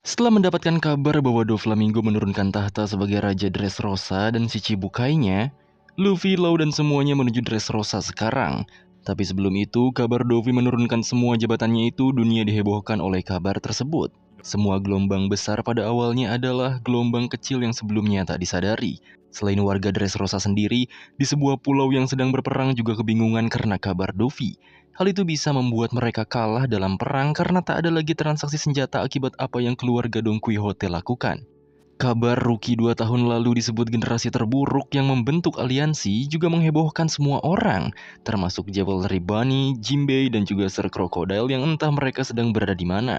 Setelah mendapatkan kabar bahwa Doflamingo menurunkan tahta sebagai Raja Dressrosa dan si Cibukainya, Luffy, Law dan semuanya menuju Dressrosa sekarang. Tapi sebelum itu, kabar Dovi menurunkan semua jabatannya itu dunia dihebohkan oleh kabar tersebut. Semua gelombang besar pada awalnya adalah gelombang kecil yang sebelumnya tak disadari. Selain warga Dressrosa sendiri, di sebuah pulau yang sedang berperang juga kebingungan karena kabar Dovi. Hal itu bisa membuat mereka kalah dalam perang karena tak ada lagi transaksi senjata akibat apa yang keluarga Don Quixote lakukan. Kabar Rookie 2 tahun lalu disebut generasi terburuk yang membentuk aliansi juga menghebohkan semua orang, termasuk Cavalry Bunny, Jinbei, dan juga Sir Crocodile yang entah mereka sedang berada di mana.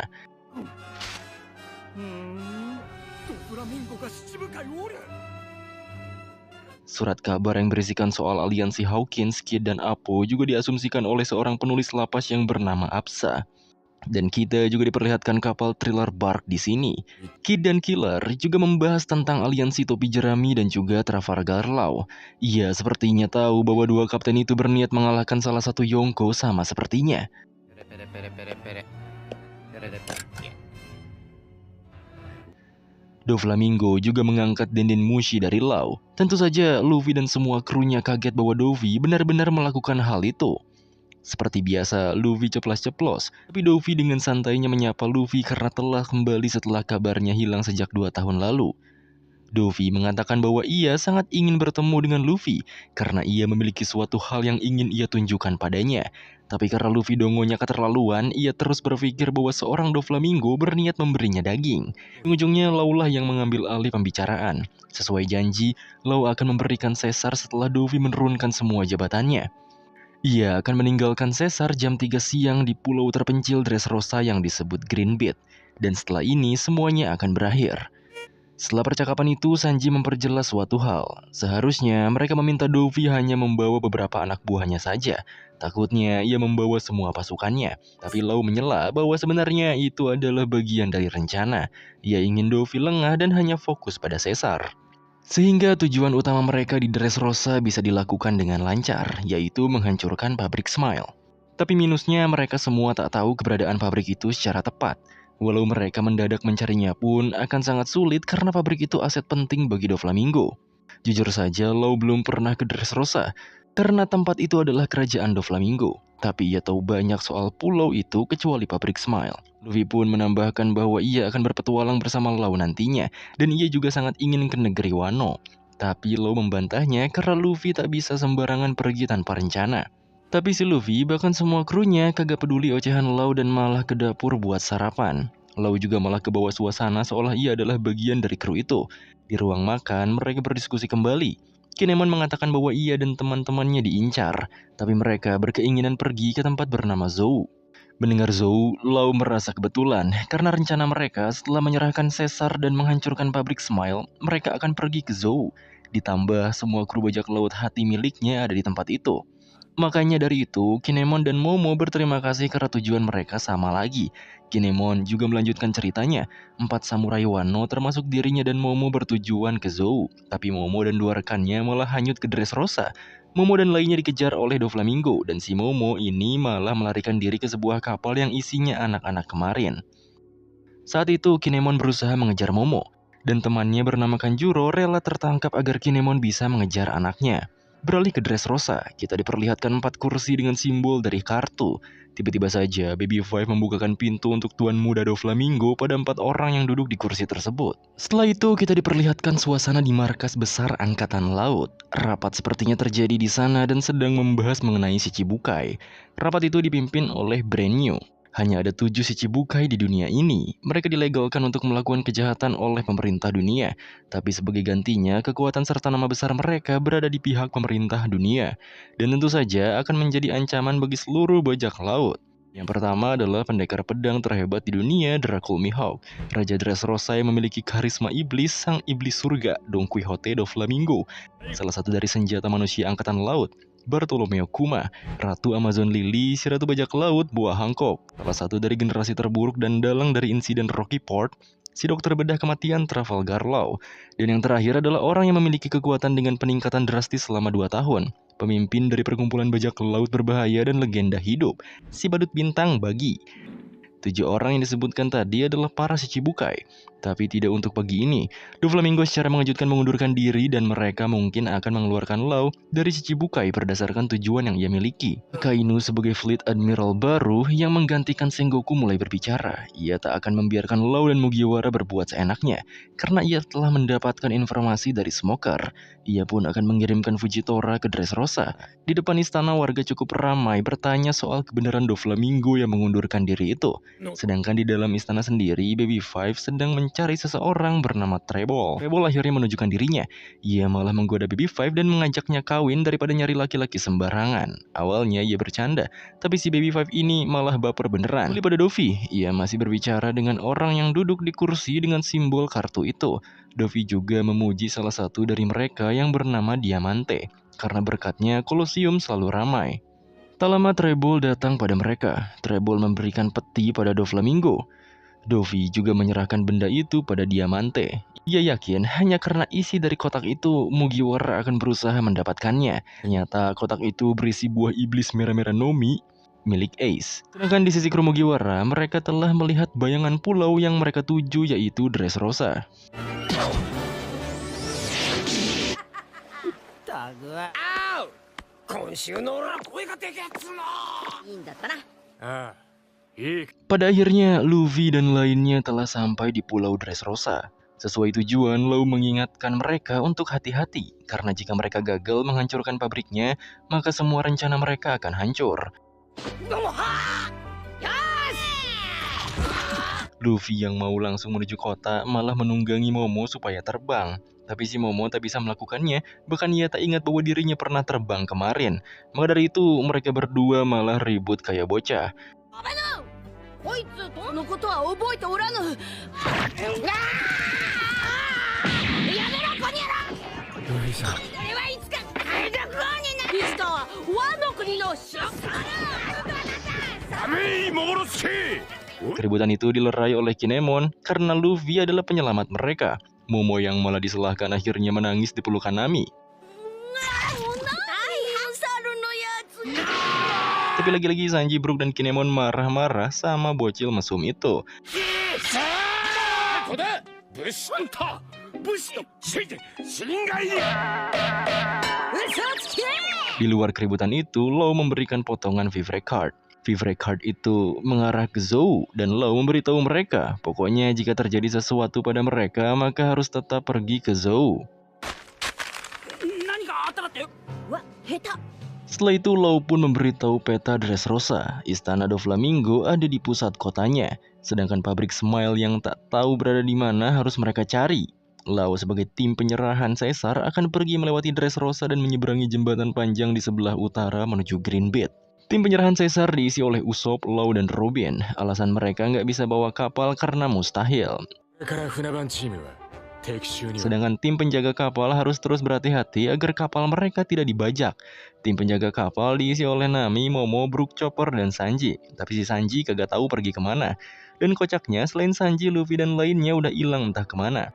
Surat kabar yang berisikan soal aliansi Hawkins, Kid, dan Apo juga diasumsikan oleh seorang penulis lapas yang bernama Apsa. Dan kita juga diperlihatkan kapal thriller Bark di sini. Kid dan Killer juga membahas tentang aliansi topi jerami dan juga Trafalgar Law. Ia sepertinya tahu bahwa dua kapten itu berniat mengalahkan salah satu Yonko sama sepertinya. Doflamingo juga mengangkat Denden Mushi dari Law. Tentu saja Luffy dan semua krunya kaget bahwa Dovi benar-benar melakukan hal itu. Seperti biasa, Luffy ceplas-ceplos, tapi Dovi dengan santainya menyapa Luffy karena telah kembali setelah kabarnya hilang sejak 2 tahun lalu. Dovi mengatakan bahwa ia sangat ingin bertemu dengan Luffy karena ia memiliki suatu hal yang ingin ia tunjukkan padanya. Tapi karena Luffy dongonya keterlaluan, ia terus berpikir bahwa seorang Doflamingo berniat memberinya daging. Ujungnya Law lah yang mengambil alih pembicaraan. Sesuai janji, Law akan memberikan Caesar setelah Dovi menurunkan semua jabatannya. Ia akan meninggalkan Caesar jam 3 siang di pulau terpencil Dressrosa yang disebut Green Beach. Dan setelah ini semuanya akan berakhir. Setelah percakapan itu, Sanji memperjelas suatu hal. Seharusnya mereka meminta Dovi hanya membawa beberapa anak buahnya saja. Takutnya ia membawa semua pasukannya. Tapi Law menyela bahwa sebenarnya itu adalah bagian dari rencana. Ia ingin Dovi lengah dan hanya fokus pada Caesar. Sehingga tujuan utama mereka di Dressrosa bisa dilakukan dengan lancar, yaitu menghancurkan pabrik Smile. Tapi minusnya mereka semua tak tahu keberadaan pabrik itu secara tepat. Walau mereka mendadak mencarinya pun akan sangat sulit karena pabrik itu aset penting bagi Doflamingo. Jujur saja, Law belum pernah ke Dressrosa karena tempat itu adalah kerajaan Doflamingo. Tapi ia tahu banyak soal pulau itu kecuali pabrik Smile. Luffy pun menambahkan bahwa ia akan berpetualang bersama Law nantinya dan ia juga sangat ingin ke negeri Wano. Tapi Law membantahnya karena Luffy tak bisa sembarangan pergi tanpa rencana. Tapi si Luffy bahkan semua krunya kagak peduli ocehan Law dan malah ke dapur buat sarapan. Law juga malah ke bawah suasana seolah ia adalah bagian dari kru itu. Di ruang makan mereka berdiskusi kembali. Kinemon mengatakan bahwa ia dan teman-temannya diincar, tapi mereka berkeinginan pergi ke tempat bernama Zou. Mendengar Zou, Law merasa kebetulan karena rencana mereka setelah menyerahkan Caesar dan menghancurkan pabrik Smile, mereka akan pergi ke Zou. Ditambah semua kru bajak laut hati miliknya ada di tempat itu. Makanya dari itu, Kinemon dan Momo berterima kasih karena tujuan mereka sama lagi. Kinemon juga melanjutkan ceritanya. 4 samurai Wano termasuk dirinya dan Momo bertujuan ke Zou. Tapi Momo dan dua rekannya malah hanyut ke Dressrosa. Momo dan lainnya dikejar oleh Doflamingo. Dan si Momo ini malah melarikan diri ke sebuah kapal yang isinya anak-anak kemarin. Saat itu Kinemon berusaha mengejar Momo. Dan temannya bernama Kanjuro rela tertangkap agar Kinemon bisa mengejar anaknya. Beralih ke Dressrosa, kita diperlihatkan 4 kursi dengan simbol dari kartu. Tiba-tiba saja, Baby Five membukakan pintu untuk Tuan Muda Doflamingo pada 4 orang yang duduk di kursi tersebut. Setelah itu, kita diperlihatkan suasana di markas besar Angkatan Laut. Rapat sepertinya terjadi di sana dan sedang membahas mengenai si Cibukai. Rapat itu dipimpin oleh Brand New. Hanya ada 7 Shichibukai di dunia ini. Mereka dilegalkan untuk melakukan kejahatan oleh pemerintah dunia. Tapi sebagai gantinya, kekuatan serta nama besar mereka berada di pihak pemerintah dunia. Dan tentu saja akan menjadi ancaman bagi seluruh bajak laut. Yang pertama adalah pendekar pedang terhebat di dunia, Dracul Mihawk. Raja Dressrosa yang memiliki karisma iblis, sang iblis surga, Don Quixote Doflamingo. Salah satu dari senjata manusia angkatan laut. Bartolomeo Kuma, Ratu Amazon Lily, si Ratu Bajak Laut, Buah Hancock, salah satu dari generasi terburuk dan dalang dari insiden Rocky Port, si dokter bedah kematian Trafalgar Law, dan yang terakhir adalah orang yang memiliki kekuatan dengan peningkatan drastis selama 2 tahun, pemimpin dari perkumpulan bajak laut berbahaya dan legenda hidup, si badut bintang Bagi. 7 orang yang disebutkan tadi adalah para Shichibukai. Tapi tidak untuk pagi ini. Doflamingo secara mengejutkan mengundurkan diri dan mereka mungkin akan mengeluarkan Law dari Shichibukai berdasarkan tujuan yang ia miliki. Akainu sebagai Fleet Admiral baru yang menggantikan Sengoku mulai berbicara. Ia tak akan membiarkan Law dan Mugiwara berbuat seenaknya. Karena ia telah mendapatkan informasi dari Smoker. Ia pun akan mengirimkan Fujitora ke Dressrosa. Di depan istana warga cukup ramai bertanya soal kebenaran Doflamingo yang mengundurkan diri itu. Sedangkan di dalam istana sendiri, Baby Five sedang mencari seseorang bernama Treble. Treble akhirnya menunjukkan dirinya. Ia malah menggoda Baby Five dan mengajaknya kawin daripada nyari laki-laki sembarangan. Awalnya ia bercanda, tapi si Baby Five ini malah baper beneran. Kembali pada Dovi, ia masih berbicara dengan orang yang duduk di kursi dengan simbol kartu itu. Dovi juga memuji salah satu dari mereka yang bernama Diamante. Karena berkatnya, Kolosium selalu ramai. Tak lama Treble datang pada mereka. Treble memberikan peti pada Doflamingo. Dovi juga menyerahkan benda itu pada Diamante. Ia yakin hanya karena isi dari kotak itu, Mugiwara akan berusaha mendapatkannya. Ternyata kotak itu berisi buah iblis merah-merah Nomi milik Ace. Sedangkan di sisi kru Mugiwara, mereka telah melihat bayangan pulau yang mereka tuju, yaitu Dressrosa. Pada akhirnya, Luffy dan lainnya telah sampai di pulau Dressrosa. Sesuai tujuan, Law mengingatkan mereka untuk hati-hati, karena jika mereka gagal menghancurkan pabriknya, maka semua rencana mereka akan hancur. Luffy yang mau langsung menuju kota malah menunggangi Momo supaya terbang. Tapi si Momo tak bisa melakukannya, bahkan ia tak ingat bahwa dirinya pernah terbang kemarin. Maka dari itu, mereka berdua malah ribut kayak bocah. Keributan itu dilerai oleh Kinemon karena Luffy adalah penyelamat mereka. Momo yang malah diselahkan akhirnya menangis di pelukan Nami. Tapi lagi-lagi Sanji, Brook, dan Kinemon marah-marah sama bocil mesum itu. Di luar keributan itu, Law memberikan potongan Vivre Card. Vivre Card itu mengarah ke Zou, dan Law memberitahu mereka, pokoknya jika terjadi sesuatu pada mereka, maka harus tetap pergi ke Zou. Setelah itu, Law pun memberitahu peta Dressrosa. Istana Doflamingo ada di pusat kotanya, sedangkan pabrik Smile yang tak tahu berada di mana harus mereka cari. Law sebagai tim penyerahan Caesar akan pergi melewati Dressrosa dan menyeberangi jembatan panjang di sebelah utara menuju Green Beach. Tim penyerahan Caesar diisi oleh Usopp, Law, dan Robin. Alasan mereka nggak bisa bawa kapal karena mustahil. Sedangkan tim penjaga kapal harus terus berhati-hati agar kapal mereka tidak dibajak. Tim penjaga kapal diisi oleh Nami, Momo, Brook, Chopper, dan Sanji. Tapi si Sanji kagak tahu pergi kemana. Dan kocaknya, selain Sanji, Luffy dan lainnya udah hilang entah kemana.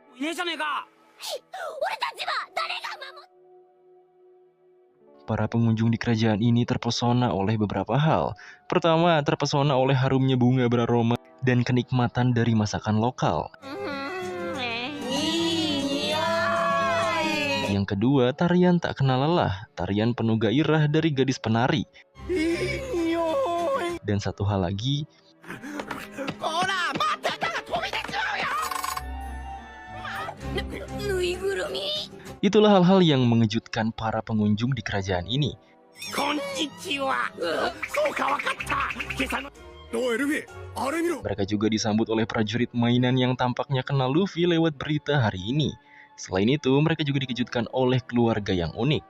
Para pengunjung di kerajaan ini terpesona oleh beberapa hal. Pertama, terpesona oleh harumnya bunga beraroma dan kenikmatan dari masakan lokal. Yang kedua, tarian tak kenal lelah, tarian penuh gairah dari gadis penari. Dan satu hal lagi, itulah hal-hal yang mengejutkan para pengunjung di kerajaan ini. Mereka juga disambut oleh prajurit mainan yang tampaknya kenal Luffy lewat berita hari ini. Selain itu, mereka juga dikejutkan oleh keluarga yang unik.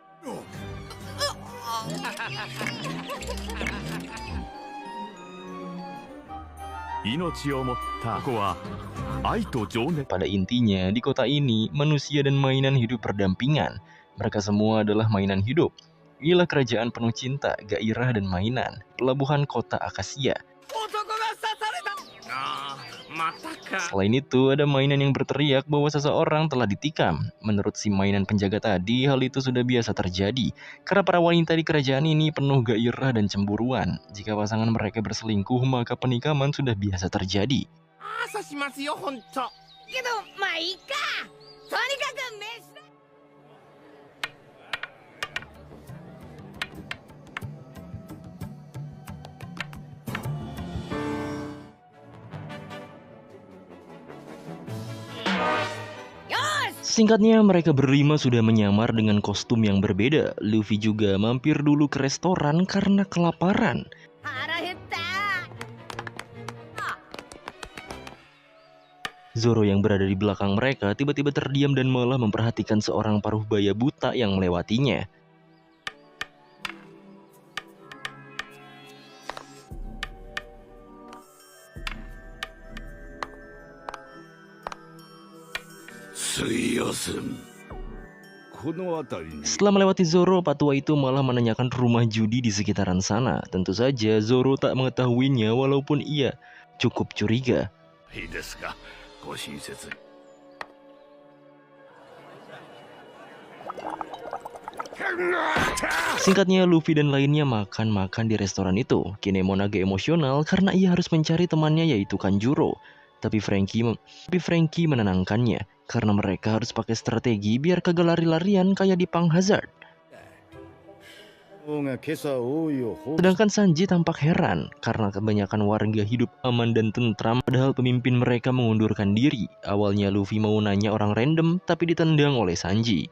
Pada intinya, di kota ini, manusia dan mainan hidup berdampingan. Mereka semua adalah mainan hidup. Inilah kerajaan penuh cinta, gairah, dan mainan. Pelabuhan kota Akasia. Selain itu, ada mainan yang berteriak bahwa seseorang telah ditikam. Menurut si mainan penjaga tadi, hal itu sudah biasa terjadi. Karena para wanita di kerajaan ini penuh gairah dan cemburuan. Jika pasangan mereka berselingkuh, maka penikaman sudah biasa terjadi. 朝しますよ、ほんと。けど、まあいいか。とにかく飯だ。Singkatnya, mereka berlima sudah menyamar dengan kostum yang berbeda. Luffy juga mampir dulu ke restoran karena kelaparan. 腹減った。Zoro yang berada di belakang mereka tiba-tiba terdiam dan malah memperhatikan seorang paruh baya buta yang melewatinya. Setelah melewati Zoro, Pak Tua itu malah menanyakan rumah judi di sekitaran sana. Tentu saja Zoro tak mengetahuinya walaupun ia cukup curiga. Singkatnya, Luffy dan lainnya makan-makan di restoran itu. Kinemon agak emosional karena ia harus mencari temannya yaitu Kanjuro. Tapi Frankie menenangkannya karena mereka harus pakai strategi biar kagak lari-larian kayak di Pang Hazard. Sedangkan Sanji tampak heran karena kebanyakan warga hidup aman dan tentram padahal pemimpin mereka mengundurkan diri. Awalnya Luffy mau nanya orang random tapi ditendang oleh Sanji.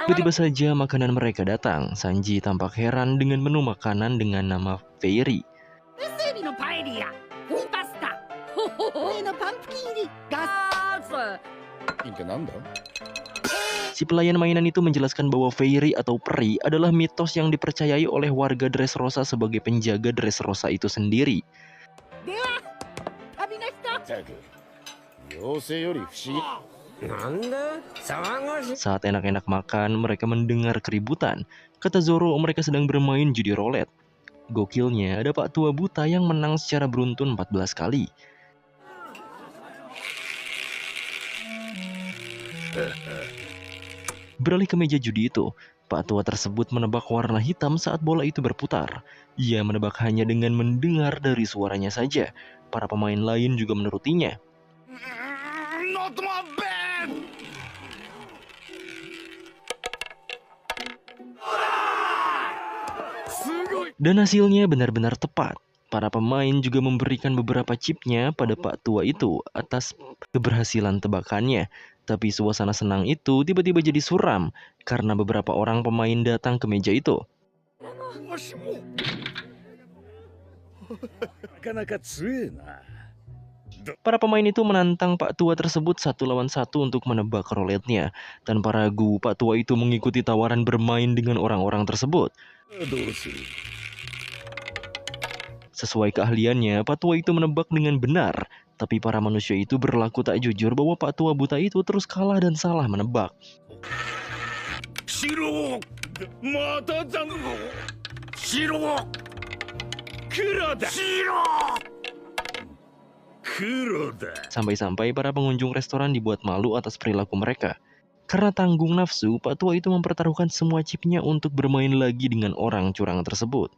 Tiba-tiba saja makanan mereka datang. Sanji tampak heran dengan menu makanan dengan nama Fairy. Si pelayan mainan itu menjelaskan bahwa Fairy atau peri adalah mitos yang dipercayai oleh warga Dressrosa sebagai penjaga Dressrosa itu sendiri. Saat enak-enak makan, mereka mendengar keributan. Kata Zoro, mereka sedang bermain judi roulette. Gokilnya, ada Pak Tua buta yang menang secara beruntun 14 kali. Beralih ke meja judi itu, Pak Tua tersebut menebak warna hitam saat bola itu berputar. Ia menebak hanya dengan mendengar dari suaranya saja. Para pemain lain juga menurutinya. Dan hasilnya benar-benar tepat. Para pemain juga memberikan beberapa chipnya pada Pak Tua itu atas keberhasilan tebakannya. Tapi suasana senang itu tiba-tiba jadi suram karena beberapa orang pemain datang ke meja itu. Para pemain itu menantang Pak Tua tersebut 1 lawan 1 untuk menebak roulette-nya. Tanpa ragu, Pak Tua itu mengikuti tawaran bermain dengan orang-orang tersebut. Sesuai keahliannya, Pak Tua itu menebak dengan benar. Tapi para manusia itu berlaku tak jujur bahwa Pak Tua buta itu terus kalah dan salah menebak. Sampai-sampai para pengunjung restoran dibuat malu atas perilaku mereka. Karena tanggung nafsu, Pak Tua itu mempertaruhkan semua chipnya untuk bermain lagi dengan orang curang tersebut.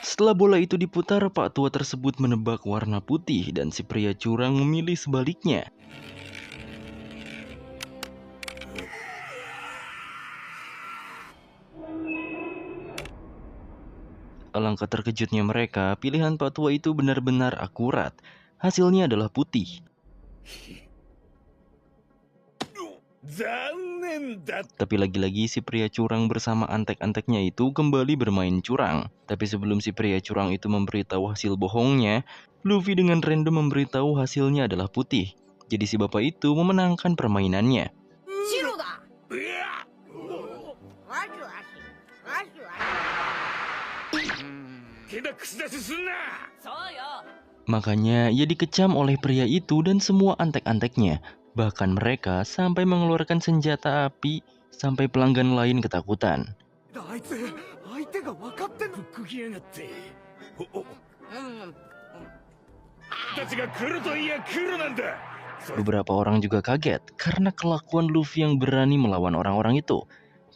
Setelah bola itu diputar, Pak Tua tersebut menebak warna putih dan si pria curang memilih sebaliknya. Alangkah terkejutnya mereka, pilihan Pak Tua itu benar-benar akurat. Hasilnya adalah putih. Tapi lagi-lagi si pria curang bersama antek-anteknya itu kembali bermain curang. Tapi sebelum si pria curang itu memberitahu hasil bohongnya, Luffy dengan random memberitahu hasilnya adalah putih. Jadi si bapak itu memenangkan permainannya. Makanya ia dikecam oleh pria itu dan semua antek-anteknya. Bahkan mereka sampai mengeluarkan senjata api sampai pelanggan lain ketakutan. あいつ相手が分かってんの服着やがってたちが来るといや来るなんだ Beberapa orang juga kaget karena kelakuan Luffy yang berani melawan orang-orang itu.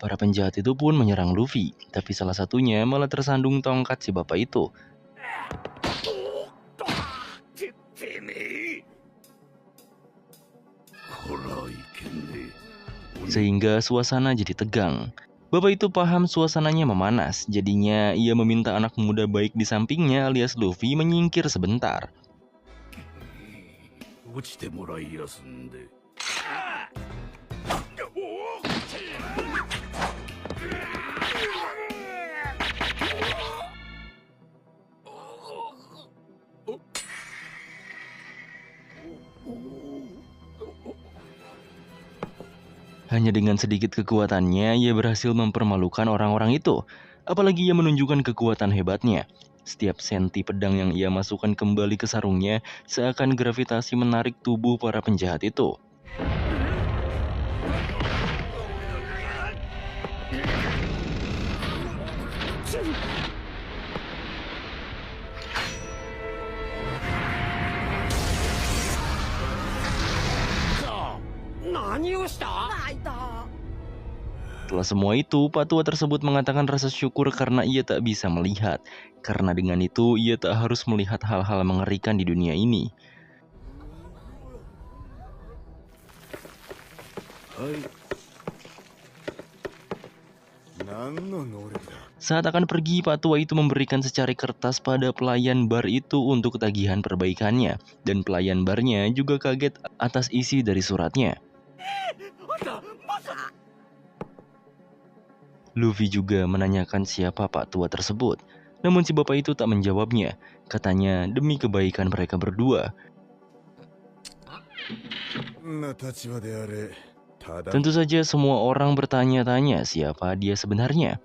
Para penjahat itu pun menyerang Luffy, tapi salah satunya malah tersandung tongkat si bapak itu. てめえほらいけんね Sehingga suasana jadi tegang. Bapak itu paham suasananya memanas, jadinya ia meminta anak muda baik di sampingnya alias Luffy menyingkir sebentar. 落ちてもらいやすんで Hanya dengan sedikit kekuatannya, ia berhasil mempermalukan orang-orang itu. Apalagi ia menunjukkan kekuatan hebatnya. Setiap senti pedang yang ia masukkan kembali ke sarungnya, seakan gravitasi menarik tubuh para penjahat itu. Setelah semua itu, Pak Tua tersebut mengatakan rasa syukur karena ia tak bisa melihat. Karena dengan itu, ia tak harus melihat hal-hal mengerikan di dunia ini. Saat akan pergi, Pak Tua itu memberikan secari kertas pada pelayan bar itu untuk tagihan perbaikannya. Dan pelayan barnya juga kaget atas isi dari suratnya. Luffy juga menanyakan siapa Pak Tua tersebut. Namun si bapak itu tak menjawabnya. Katanya demi kebaikan mereka berdua. Tentu saja semua orang bertanya-tanya siapa dia sebenarnya.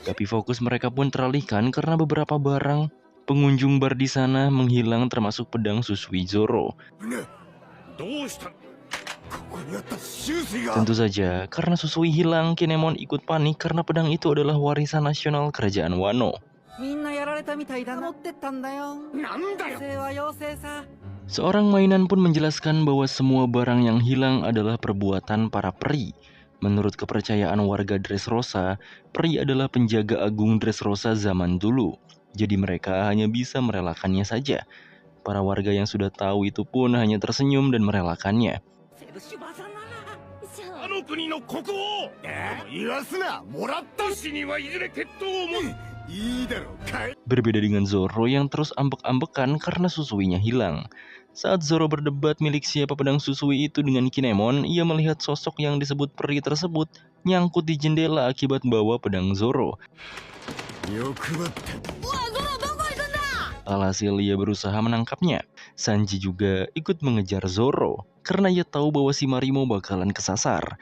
Tapi fokus mereka pun teralihkan karena beberapa barang pengunjung bar di sana menghilang termasuk pedang Susui Zoro. Tentu saja, karena Susui hilang, Kinemon ikut panik karena pedang itu adalah warisan nasional kerajaan Wano. Seorang mainan pun menjelaskan bahwa semua barang yang hilang adalah perbuatan para peri. Menurut kepercayaan warga Dressrosa, peri adalah penjaga agung Dressrosa zaman dulu. Jadi mereka hanya bisa merelakannya saja. Para warga yang sudah tahu itu pun hanya tersenyum dan merelakannya. Berbeda dengan Zoro yang terus ambek-ambekan karena Susuinya hilang. Saat Zoro berdebat milik siapa pedang Susui itu dengan Kinemon, ia melihat sosok yang disebut peri tersebut nyangkut di jendela akibat bawa pedang Zoro. Alhasil ia berusaha menangkapnya. Sanji juga ikut mengejar Zoro karena ia tahu bahwa si Marimo bakalan kesasar.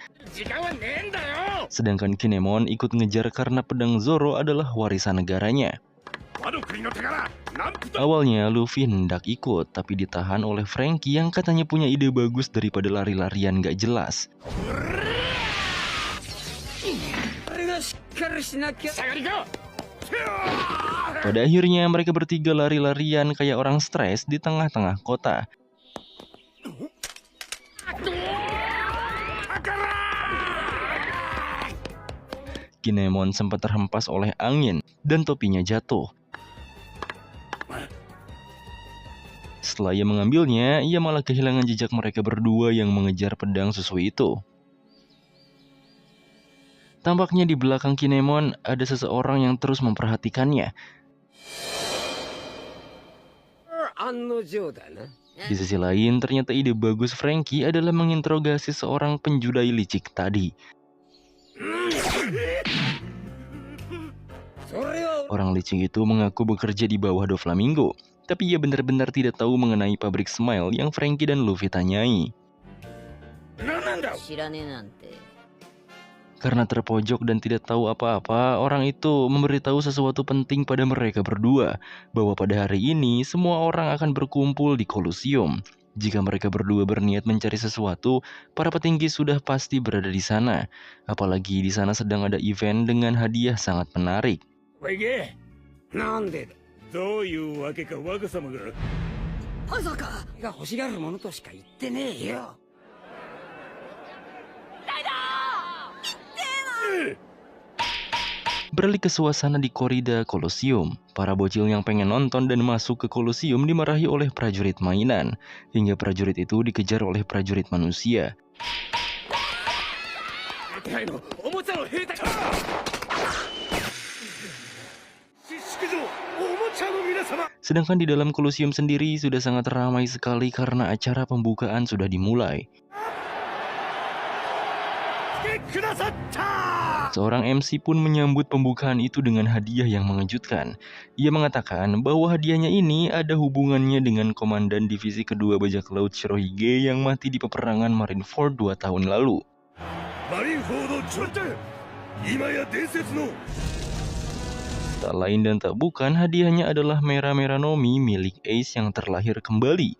Sedangkan Kinemon ikut ngejar karena pedang Zoro adalah warisan negaranya. Awalnya Luffy hendak ikut, tapi ditahan oleh Franky yang katanya punya ide bagus daripada lari-larian gak jelas. Pada akhirnya mereka bertiga lari-larian kayak orang stres di tengah-tengah kota. Kinemon sempat terhempas oleh angin dan topinya jatuh. Setelah ia mengambilnya, ia malah kehilangan jejak mereka berdua yang mengejar pedang Susui itu. Tampaknya di belakang Kinemon ada seseorang yang terus memperhatikannya. Di sisi lain, ternyata ide bagus Franky adalah menginterogasi seorang penjudai licik tadi. Orang licik itu mengaku bekerja di bawah Doflamingo, tapi ia benar-benar tidak tahu mengenai pabrik Smile yang Franky dan Luffy tanyai. Karena terpojok dan tidak tahu apa-apa, orang itu memberitahu sesuatu penting pada mereka berdua, bahwa pada hari ini semua orang akan berkumpul di Kolosium. Jika mereka berdua berniat mencari sesuatu, para petinggi sudah pasti berada di sana. Apalagi di sana sedang ada event dengan hadiah sangat menarik. おいげなんでだどういうわけか我が様がまさかが欲しがるものとしか言ってねえよ Beralih ke suasana di korida Kolosium, para bocil yang pengen nonton dan masuk ke Kolosium dimarahi oleh prajurit mainan, hingga prajurit itu dikejar oleh prajurit manusia. 兵隊のおもちゃの兵隊失縮場おもちゃの皆様 Sedangkan di dalam Kolosium sendiri sudah sangat ramai sekali karena acara pembukaan sudah dimulai. 来てくださった Seorang MC pun menyambut pembukaan itu dengan hadiah yang mengejutkan. Ia mengatakan bahwa hadiahnya ini ada hubungannya dengan komandan divisi kedua bajak laut Shirohige yang mati di peperangan Marineford 2 tahun lalu. マリンフォードちょっと今や伝説の Tak lain dan tak bukan, hadiahnya adalah Mera Mera Nomi milik Ace yang terlahir kembali.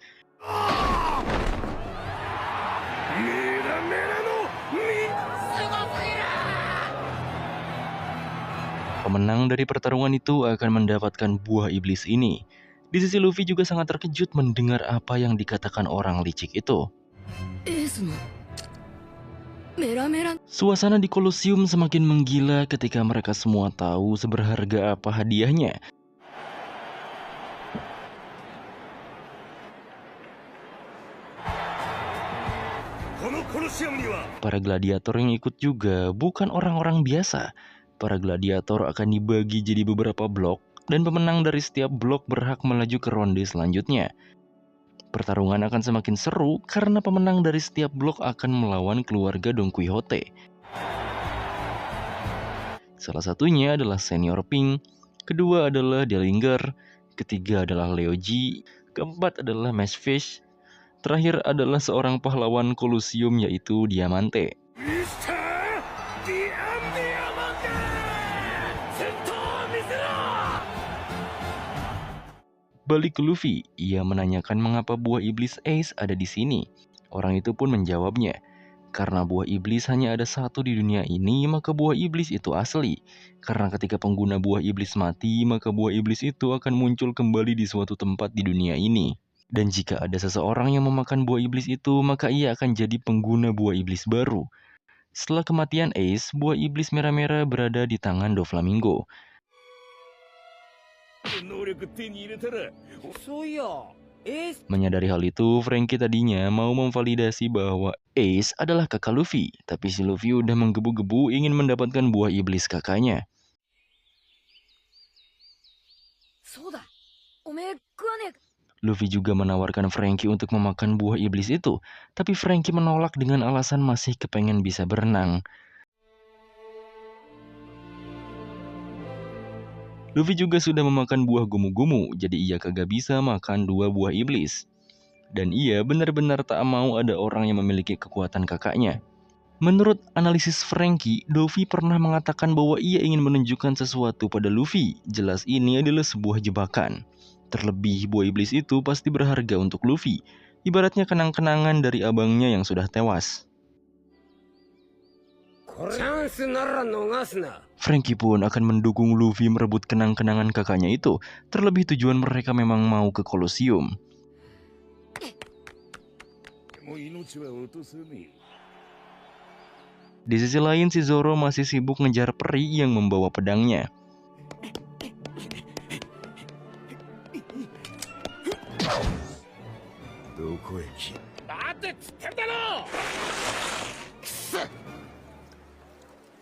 メラメラのみ Pemenang dari pertarungan itu akan mendapatkan buah iblis ini. Di sisi Luffy juga sangat terkejut mendengar apa yang dikatakan orang licik itu. エースのメラメラ Suasana di Kolosium semakin menggila ketika mereka semua tahu seberharga apa hadiahnya. Para gladiator yang ikut juga bukan orang-orang biasa. Para gladiator akan dibagi jadi beberapa blok, dan pemenang dari setiap blok berhak melaju ke ronde selanjutnya. Pertarungan akan semakin seru karena pemenang dari setiap blok akan melawan keluarga Don Quixote. Salah satunya adalah Senior Pink, kedua adalah Dellinger, ketiga adalah Leoji, keempat adalah Meshfish, terakhir adalah seorang pahlawan Kolosium yaitu Diamante. Balik ke Luffy, ia menanyakan mengapa buah iblis Ace ada di sini. Orang itu pun menjawabnya, karena buah iblis hanya ada satu di dunia ini, maka buah iblis itu asli. Karena ketika pengguna buah iblis mati, maka buah iblis itu akan muncul kembali di suatu tempat di dunia ini. Dan jika ada seseorang yang memakan buah iblis itu, maka ia akan jadi pengguna buah iblis baru. Setelah kematian Ace, buah iblis merah-merah berada di tangan Doflamingo. 能力手に入れたら そういやエース Menyadari hal itu, Frankie tadinya mau memvalidasi bahwa Ace adalah kakak Luffy, tapi si Luffy udah menggebu-gebu ingin mendapatkan buah iblis kakaknya. そうだおめえ食わねえ Luffy juga menawarkan Frankie untuk memakan buah iblis itu, tapi Frankie menolak dengan alasan masih kepengen bisa berenang. Luffy juga sudah memakan buah gumu-gumu, jadi ia kagak bisa makan 2 buah iblis. Dan ia benar-benar tak mau ada orang yang memiliki kekuatan kakaknya. Menurut analisis Frankie, Dovi pernah mengatakan bahwa ia ingin menunjukkan sesuatu pada Luffy. Jelas ini adalah sebuah jebakan. Terlebih buah iblis itu pasti berharga untuk Luffy. Ibaratnya kenang-kenangan dari abangnya yang sudah tewas. チャンスなら逃すな Frankie pun akan mendukung Luffy merebut kenang-kenangan kakaknya itu. Terlebih tujuan mereka memang mau ke Kolosium. もう命は落とさねえ Di sisi lain, si Zoro masih sibuk ngejar peri yang membawa pedangnya. どこへ来だってつってんだろ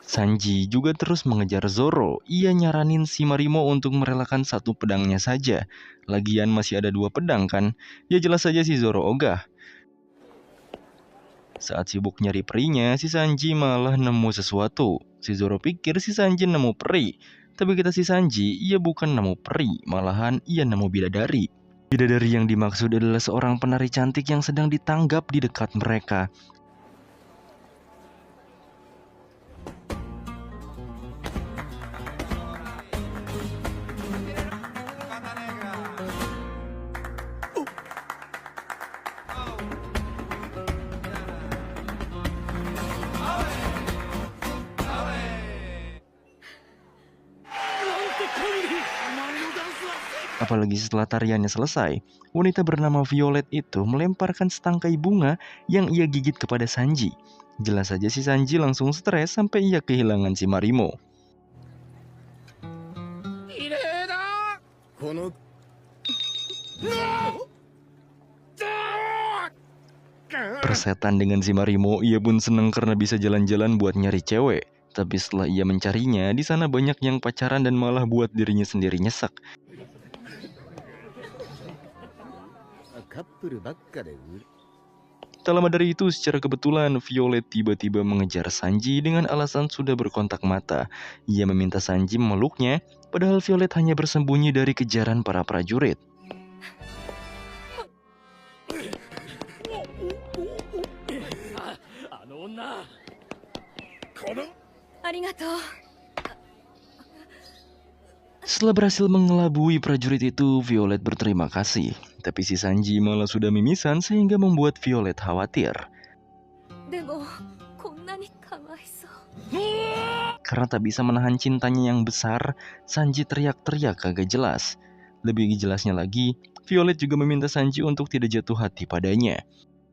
Sanji juga terus mengejar Zoro. Ia nyaranin si Marimo untuk merelakan satu pedangnya saja. Lagian masih ada 2 pedang kan? Ya jelas saja si Zoro ogah. Saat sibuk nyari perinya, si Sanji malah nemu sesuatu. Si Zoro pikir si Sanji nemu peri. Tapi kata si Sanji, ia bukan nemu peri, malahan ia nemu bidadari. Bidadari yang dimaksud adalah seorang penari cantik yang sedang ditanggap di dekat mereka. Apalagi setelah tariannya selesai, wanita bernama Violet itu melemparkan setangkai bunga yang ia gigit kepada Sanji. Jelas saja si Sanji langsung stres sampai ia kehilangan si Marimo. 綺麗だ。この Persetan dengan si Marimo, ia pun senang karena bisa jalan-jalan buat nyari cewek. Tapi setelah ia mencarinya, di sana banyak yang pacaran dan malah buat dirinya sendiri nyesek. カップルばっかで売る Tak lama dari itu, secara kebetulan Violet tiba-tiba mengejar Sanji dengan alasan sudah berkontak mata. Ia meminta Sanji memeluknya, padahal Violet hanya bersembunyi dari kejaran para prajurit. あの女。このありがとう。 Setelah berhasil mengelabui prajurit itu, Violet berterima kasih. Tapi si Sanji malah sudah mimisan sehingga membuat Violet khawatir. でもこんなにかわいそう。 Karena tak bisa menahan cintanya yang besar, Sanji teriak-teriak kagak jelas. Lebih jelasnya lagi, Violet juga meminta Sanji untuk tidak jatuh hati padanya.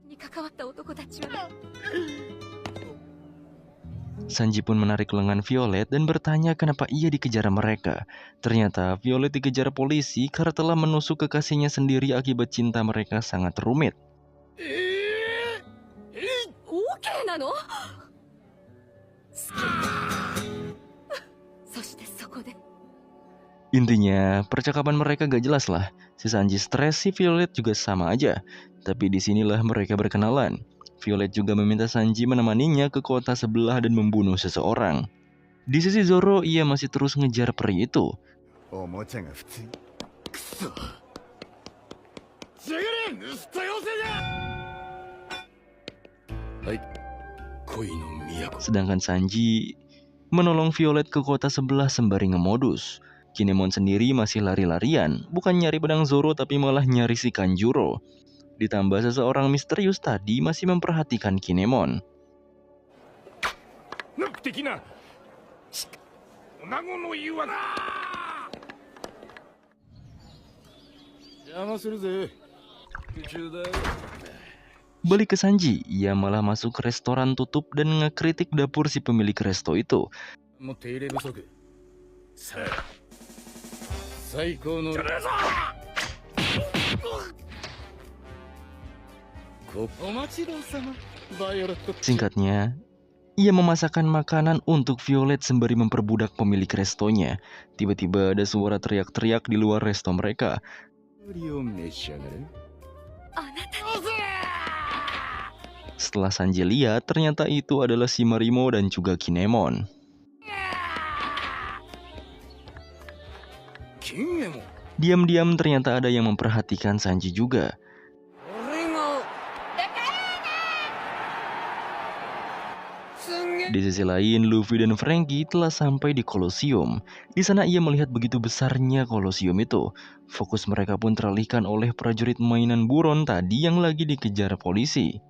に関わった男たちは Sanji pun menarik lengan Violet dan bertanya kenapa ia dikejar mereka. Ternyata Violet dikejar polisi karena telah menusuk kekasihnya sendiri akibat cinta mereka sangat rumit. OK なの？好き。そしてそこで Intinya, percakapan mereka gak jelas lah. Si Sanji stres, si Violet juga sama aja. Tapi disinilah mereka berkenalan. Violet juga meminta Sanji menemaninya ke kota sebelah dan membunuh seseorang. Di sisi Zoro, ia masih terus ngejar peri itu. おもちゃが普通くそ。しぐれ盗人寄せじゃ。はい恋の都 Sedangkan Sanji menolong Violet ke kota sebelah sembari ngemodus. Kinemon sendiri masih lari-larian, bukan nyari pedang Zoro tapi malah nyari si Kanjuro. Ditambah seseorang misterius tadi masih memperhatikan Kinemon. ノック的な女子の誘惑邪魔するぜ宇宙だよ Balik ke Sanji, ia malah masuk ke restoran tutup dan ngekritik dapur si pemilik resto itu. もう手入れ不足さあ最高のお待ちどうさまバイオレット Singkatnya, ia memasakkan makanan untuk Violet sembari memperbudak pemilik restonya. Tiba-tiba ada suara teriak-teriak di luar resto mereka. 料理を召し上がれ あなたに Setelah Sanji lihat, ternyata itu adalah si Marimo dan juga Kinemon. 金右衛門 Diam-diam ternyata ada yang memperhatikan Sanji juga. 俺が。すんげえ。 Di sisi lain, Luffy dan Franky telah sampai di Colosseum. Di sana ia melihat begitu besarnya Colosseum itu. Fokus mereka pun teralihkan oleh prajurit mainan buron tadi yang lagi dikejar polisi.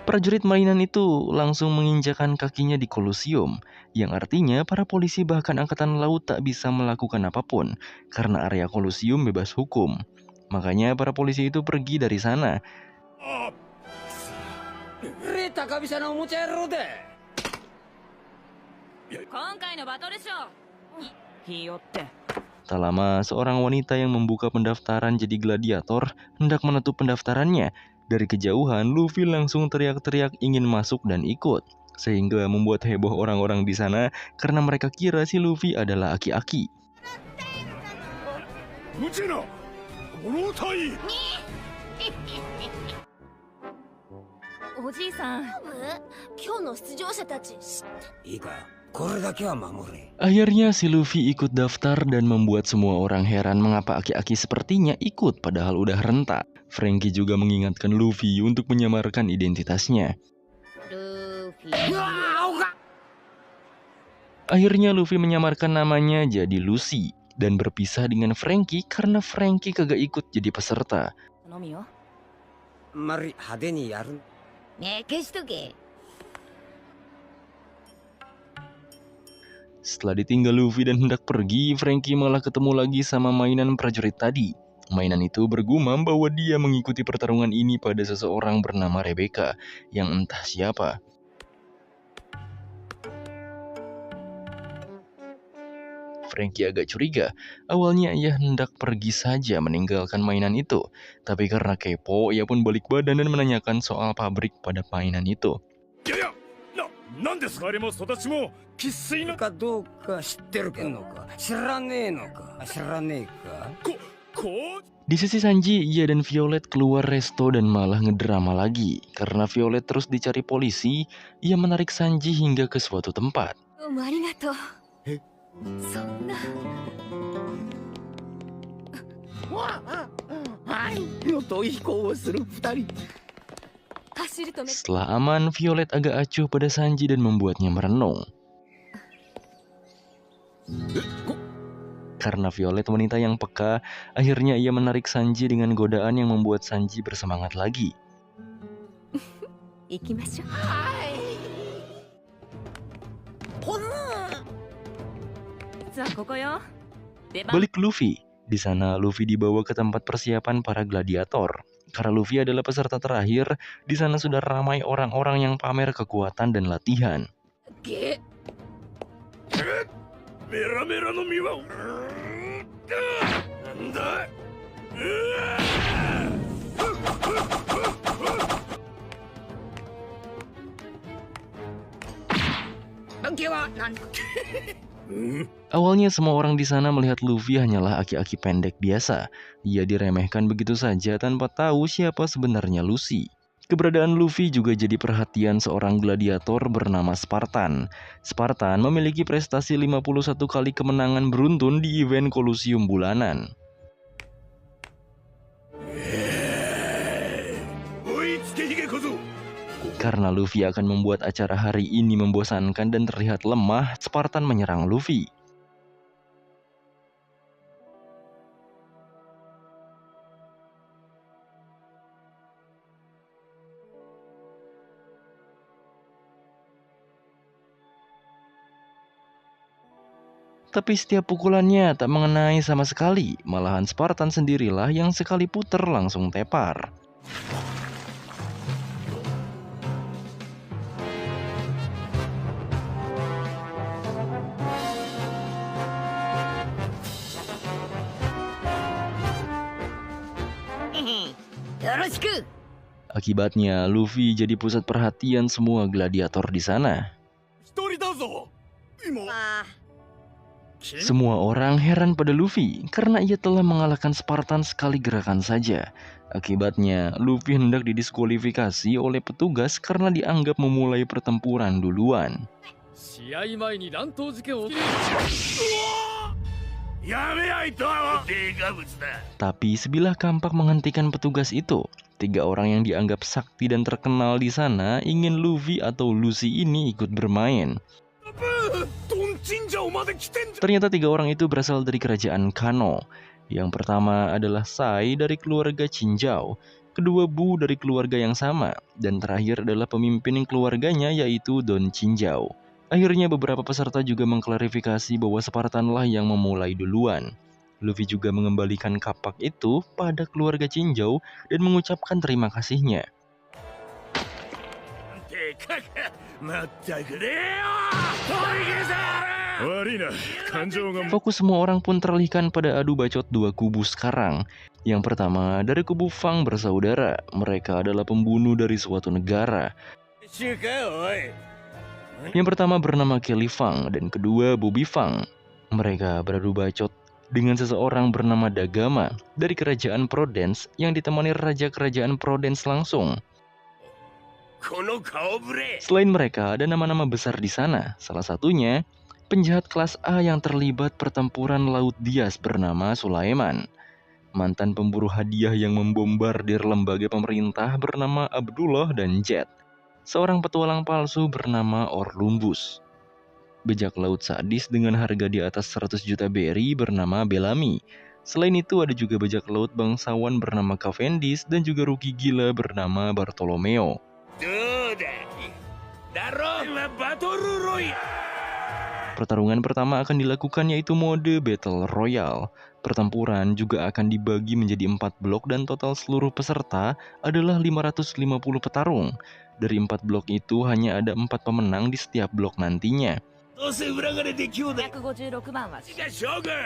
Prajurit mainan itu langsung menginjakan kakinya di Colosseum, yang artinya para polisi bahkan angkatan laut tak bisa melakukan apapun, karena area Colosseum bebas hukum. Makanya para polisi itu pergi dari sana. レ高飛車のおもちゃ野郎で。今回のバトルショーひよって Tak lama, seorang wanita yang membuka pendaftaran jadi gladiator hendak menutup pendaftarannya. Dari kejauhan, Luffy langsung teriak-teriak ingin masuk dan ikut. Sehingga membuat heboh orang-orang di sana karena mereka kira si Luffy adalah aki-aki. 無知な五老隊おじいさん今日の出場者たちいいか、これだけは守れ。 Akhirnya si Luffy ikut daftar dan membuat semua orang heran mengapa aki-aki sepertinya ikut padahal udah rentak. Franky juga mengingatkan Luffy untuk menyamarkan identitasnya. ルフィ Akhirnya Luffy menyamarkan namanya jadi Lucy dan berpisah dengan Franky karena Franky kagak ikut jadi peserta. 頼むよあんまり派手にやる。ねえ消しとけ Setelah ditinggal Luffy dan hendak pergi, Franky malah ketemu lagi sama mainan prajurit tadi. Mainan itu bergumam bahwa dia mengikuti pertarungan ini pada seseorang bernama Rebecca, yang entah siapa. Franky agak curiga. Awalnya ia hendak pergi saja meninggalkan mainan itu. Tapi karena kepo, ia pun balik badan dan menanyakan soal pabrik pada mainan itu. いやいや、なんですかあれも育ちも生粋のかどうか知ってるのか知らねえのか知らねえかこう Di sisi Sanji, ia dan Violet keluar resto dan malah ngedrama lagi. Karena Violet terus dicari polisi, ia menarik Sanji hingga ke suatu tempat. どうもありがとう。え、そんな。はいのと飛行をする二人走るとめ。 Setelah aman, Violet agak acuh pada Sanji dan membuatnya merenung. Karena Violet wanita yang peka, akhirnya ia menarik Sanji dengan godaan yang membuat Sanji bersemangat lagi. 行きましょう。実はここよ。出番。 Balik ke Luffy. Di sana, Luffy dibawa ke tempat persiapan para gladiator. Karena Luffy adalah peserta terakhir, di sana sudah ramai orang-orang yang pamer kekuatan dan latihan. メラメラの実はなんだAwalnya semua orang di sana melihat Luffy hanyalah aki-aki pendek biasa. Ia diremehkan begitu saja tanpa tahu siapa sebenarnya Lucy. Keberadaan Luffy juga jadi perhatian seorang gladiator bernama Spartan. Spartan memiliki prestasi 51 kali kemenangan beruntun di event Colosseum bulanan. Karena Luffy akan membuat acara hari ini membosankan dan terlihat lemah, Spartan menyerang Luffy. Tapi setiap pukulannya tak mengenai sama sekali, malahan Spartan sendirilah yang sekali puter langsung tepar. Akibatnya, Luffy jadi pusat perhatian semua gladiator di sana. 一人だぞ今 Semua orang heran pada Luffy karena ia telah mengalahkan Spartan sekali gerakan saja. Akibatnya, Luffy hendak didiskualifikasi oleh petugas karena dianggap memulai pertempuran duluan. 試合前に乱闘事件を起きるやめやいとデカブツだ Tapi sebilah kampak menghentikan petugas itu. 3 orang yang dianggap sakti dan terkenal di sana ingin Luffy atau Lucy ini ikut bermain. トンチンジャオまで来てんじゃ Ternyata 3 orang itu berasal dari kerajaan Kano. Yang pertama adalah Sai dari keluarga Chinjao, kedua Bu dari keluarga yang sama, dan terakhir adalah pemimpin keluarganya yaitu Don Chinjao. Akhirnya beberapa peserta juga mengklarifikasi bahwa Spartanlah yang memulai duluan. Luffy juga mengembalikan kapak itu pada keluarga Chinjao dan mengucapkan terima kasihnya. でかくまったくれよおいげさ悪いな感情が Fokus semua orang pun teralihkan pada adu bacot 2 kubu sekarang. Yang pertama, dari kubu Fang bersaudara. Mereka adalah pembunuh dari suatu negara. 週かおい Yang pertama bernama Kelly Fang dan kedua Bobby Fang. Mereka beradu bacot dengan seseorang bernama Dagama dari kerajaan Prodence yang ditemani raja kerajaan Prodence langsung. この顔ぶれ Selain mereka, ada nama-nama besar di sana. Salah satunya, penjahat kelas A yang terlibat pertempuran Laut Dias bernama Sulaiman. Mantan pemburu hadiah yang membombardir lembaga pemerintah bernama Abdullah dan Jet. Seorang petualang palsu bernama Orlumbus. Bajak laut sadis dengan harga di atas 100 juta berry bernama Bellamy. Selain itu ada juga bajak laut bangsawan bernama Cavendish dan juga ruki gila bernama Bartolomeo. どうだだろうバトルロイヤ Pertarungan pertama akan dilakukan yaitu mode Battle Royale. Pertempuran juga akan dibagi menjadi 4 blok dan total seluruh peserta adalah 550 petarung. Dari 4 blok itu hanya ada 4 pemenang di setiap blok nantinya. どうせ裏金で兄弟156番はが将軍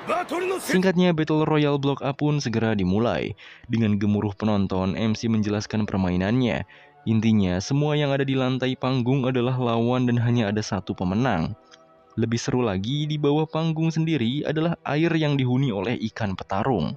バトルのせ Singkatnya, Battle Royale Blok A pun segera dimulai. Dengan gemuruh penonton, MC menjelaskan permainannya. Intinya, semua yang ada di lantai panggung adalah lawan dan hanya ada satu pemenang. Lebih seru lagi, di bawah panggung sendiri adalah air yang dihuni oleh ikan petarung.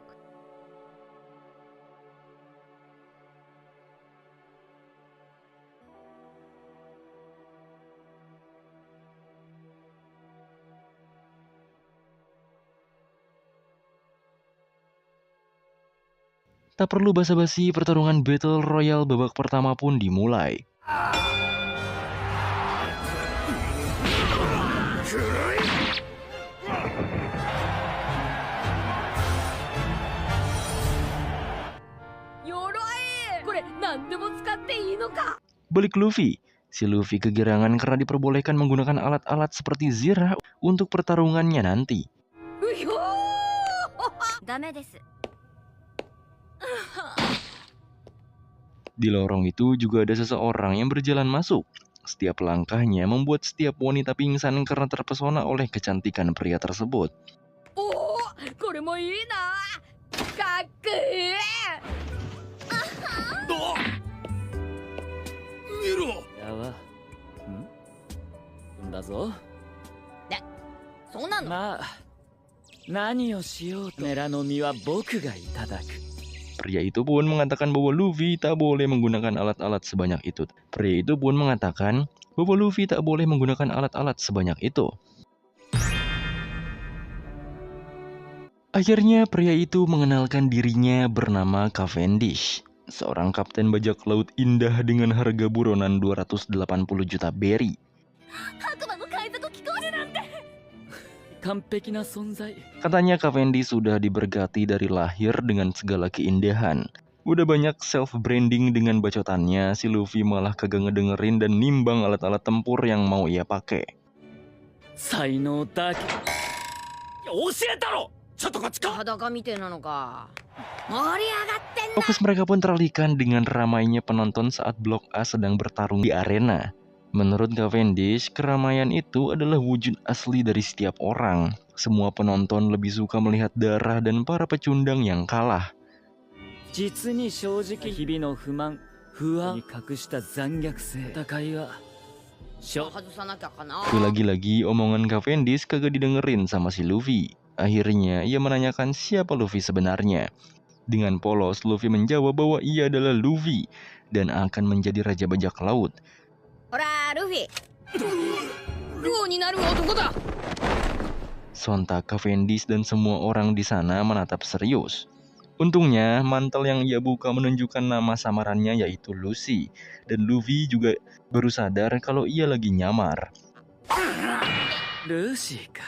Tak perlu basa-basi, pertarungan Battle Royale babak pertama pun dimulai. Balik Luffy. Si Luffy kegirangan karena diperbolehkan menggunakan alat-alat seperti zirah untuk pertarungannya nanti. ダメです Di lorong itu juga ada seseorang yang berjalan masuk. Setiap langkahnya membuat setiap wanita pingsan karena terpesona oleh kecantikan pria tersebut. おおこれもいいなかっこいい見ろやわんだぞそうなのまあ何をしようとメラの実は僕がいただく Pria itu pun mengatakan bahwa Luffy tak boleh menggunakan alat-alat sebanyak itu. Pria itu pun mengatakan bahwa Luffy tak boleh menggunakan alat-alat sebanyak itu. Akhirnya pria itu mengenalkan dirinya bernama Cavendish, seorang kapten bajak laut indah dengan harga buronan 280 juta berry. 白馬の海賊機構士なんて完璧な存在 Katanya Cavendish sudah diberkati dari lahir dengan segala keindahan. Udah banyak self-branding dengan bacotannya, si Luffy malah kagak ngedengerin dan nimbang alat-alat tempur yang mau ia pakai. 才能だけ教えたろちょっとこっちか裸みてえなのか盛り上がってんな Fokus mereka pun teralihkan dengan ramainya penonton saat Blok A sedang bertarung di arena. Menurut Cavendish, keramaian itu adalah wujud asli dari setiap orang. Semua penonton lebih suka melihat darah dan para pecundang yang kalah. 実に正直日々の不満不安に隠した残虐性戦いは外さなきゃかな Tapi lagi-lagi omongan Cavendish kagak didengerin sama si Luffy. Akhirnya ia menanyakan siapa Luffy sebenarnya. Dengan polos, Luffy menjawab bahwa ia adalah Luffy dan akan menjadi raja bajak laut. ほらルフィルオになる男だ Sontak Cavendish dan semua orang di sana menatap serius. Untungnya, mantel yang ia buka menunjukkan nama samarannya yaitu Lucy. Dan Luffy juga baru sadar kalau ia lagi nyamar. ルーシーか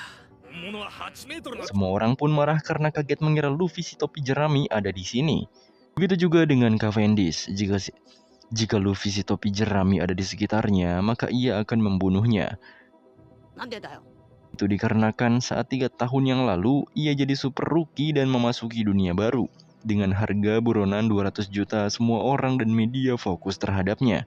物は8メートルの Semua orang pun marah karena kaget mengira Luffy si topi jerami ada di sini. Begitu juga dengan Cavendish. Jika Luffy si topi jerami ada di sekitarnya, maka ia akan membunuhnya. なんでだよ Itu dikarenakan saat 3 tahun yang lalu, ia jadi super rookie dan memasuki dunia baru. Dengan harga buronan 200 juta, semua orang dan media fokus terhadapnya.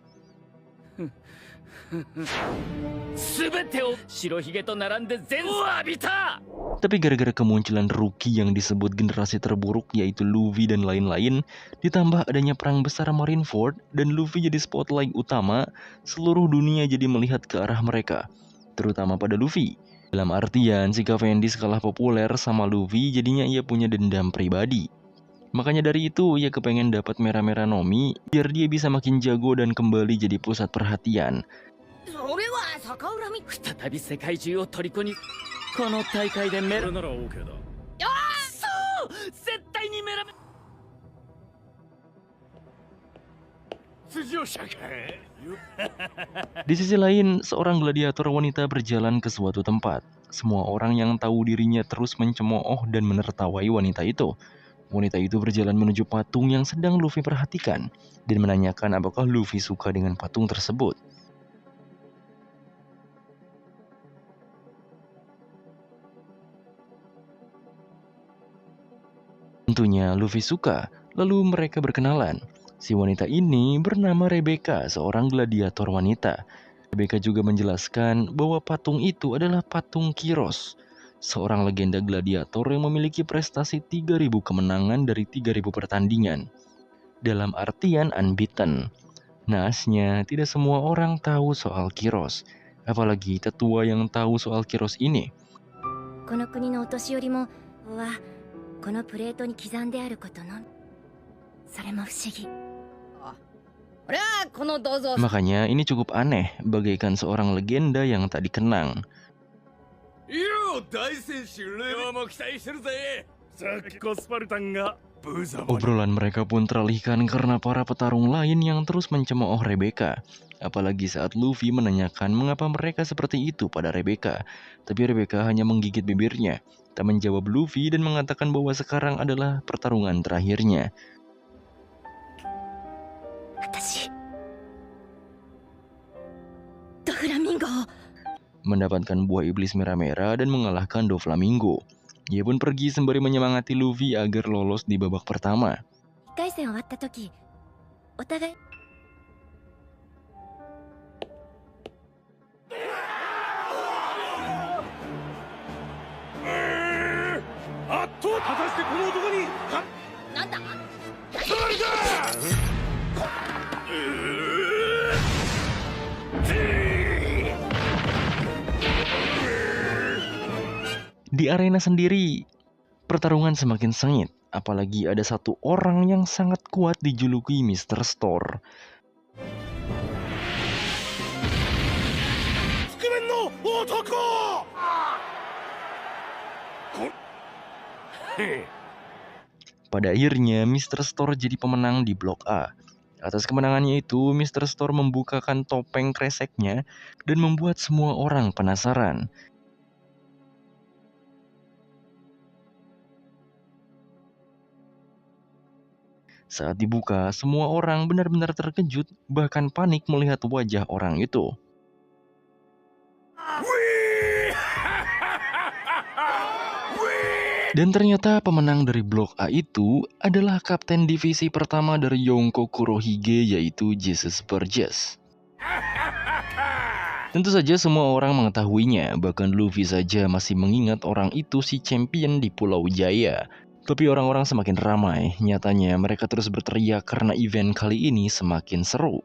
全てを白ひげと並んで全を浴びた Tapi gara-gara kemunculan rookie yang disebut generasi terburuk yaitu Luffy dan lain-lain, ditambah adanya perang besar Marineford dan Luffy jadi spotlight utama, seluruh dunia jadi melihat ke arah mereka, terutama pada Luffy. Dalam artian, si Cavendish kalah populer sama Luffy, jadinya ia punya dendam pribadi. Makanya dari itu, ia kepengen dapat Mera-Mera Nomi, biar dia bisa makin jago dan kembali jadi pusat perhatian. それは逆恨み再び世界中を虜にこの大会でメラこれなら OK だそう絶対にメラ 筋をしゃけ Di sisi lain, seorang gladiator wanita berjalan ke suatu tempat. Semua orang yang tahu dirinya terus mencemooh dan menertawai wanita itu. Wanita itu berjalan menuju patung yang sedang Luffy perhatikan dan menanyakan apakah Luffy suka dengan patung tersebut. Tentunya Luffy suka, lalu mereka berkenalan. Si wanita ini bernama Rebecca, seorang gladiator wanita. Rebecca juga menjelaskan bahwa patung itu adalah patung Kiros, seorang legenda gladiator yang memiliki prestasi 3.000 kemenangan dari 3.000 pertandingan. Dalam artian unbeaten. Naasnya, tidak semua orang tahu soal Kiros, apalagi tetua yang tahu soal Kiros ini. この国のお年寄りもはこのプレートに刻んであることのみ。それも不思議。 俺はこの銅像 Makanya ini cukup aneh, bagaikan seorang legenda yang tak dikenang. よう大選手レオも期待してるぜ。さっきコスパルタンがブザボ Obrolan mereka pun teralihkan karena para petarung lain yang terus mencemooh Rebecca. Apalagi saat Luffy menanyakan mengapa mereka seperti itu pada Rebecca. Tapi Rebecca hanya menggigit bibirnya, tak menjawab Luffy dan mengatakan bahwa sekarang adalah pertarungan terakhirnya. 私ドフラミンゴを Mendapatkan buah iblis merah-merah dan mengalahkan Doflamingo. Ia pun pergi sembari menyemangati Luffy agar lolos di babak pertama. 1回戦終わった時お互い あっと果たしてこの男になんだ Di arena sendiri, pertarungan semakin sengit. Apalagi ada satu orang yang sangat kuat dijuluki Mr. Store. 覆面の男 Pada akhirnya, Mr. Store jadi pemenang di Blok A. Atas kemenangannya itu, Mr. Store membukakan topeng kreseknya dan membuat semua orang penasaran. Saat dibuka, semua orang benar-benar terkejut, bahkan panik melihat wajah orang itu. Dan ternyata pemenang dari Blok A itu adalah kapten divisi pertama dari Yonko Kurohige, yaitu Jesus Burgess. Tentu saja semua orang mengetahuinya, bahkan Luffy saja masih mengingat orang itu si champion di Pulau Jaya. Tapi orang-orang semakin ramai, nyatanya mereka terus berteriak karena event kali ini semakin seru.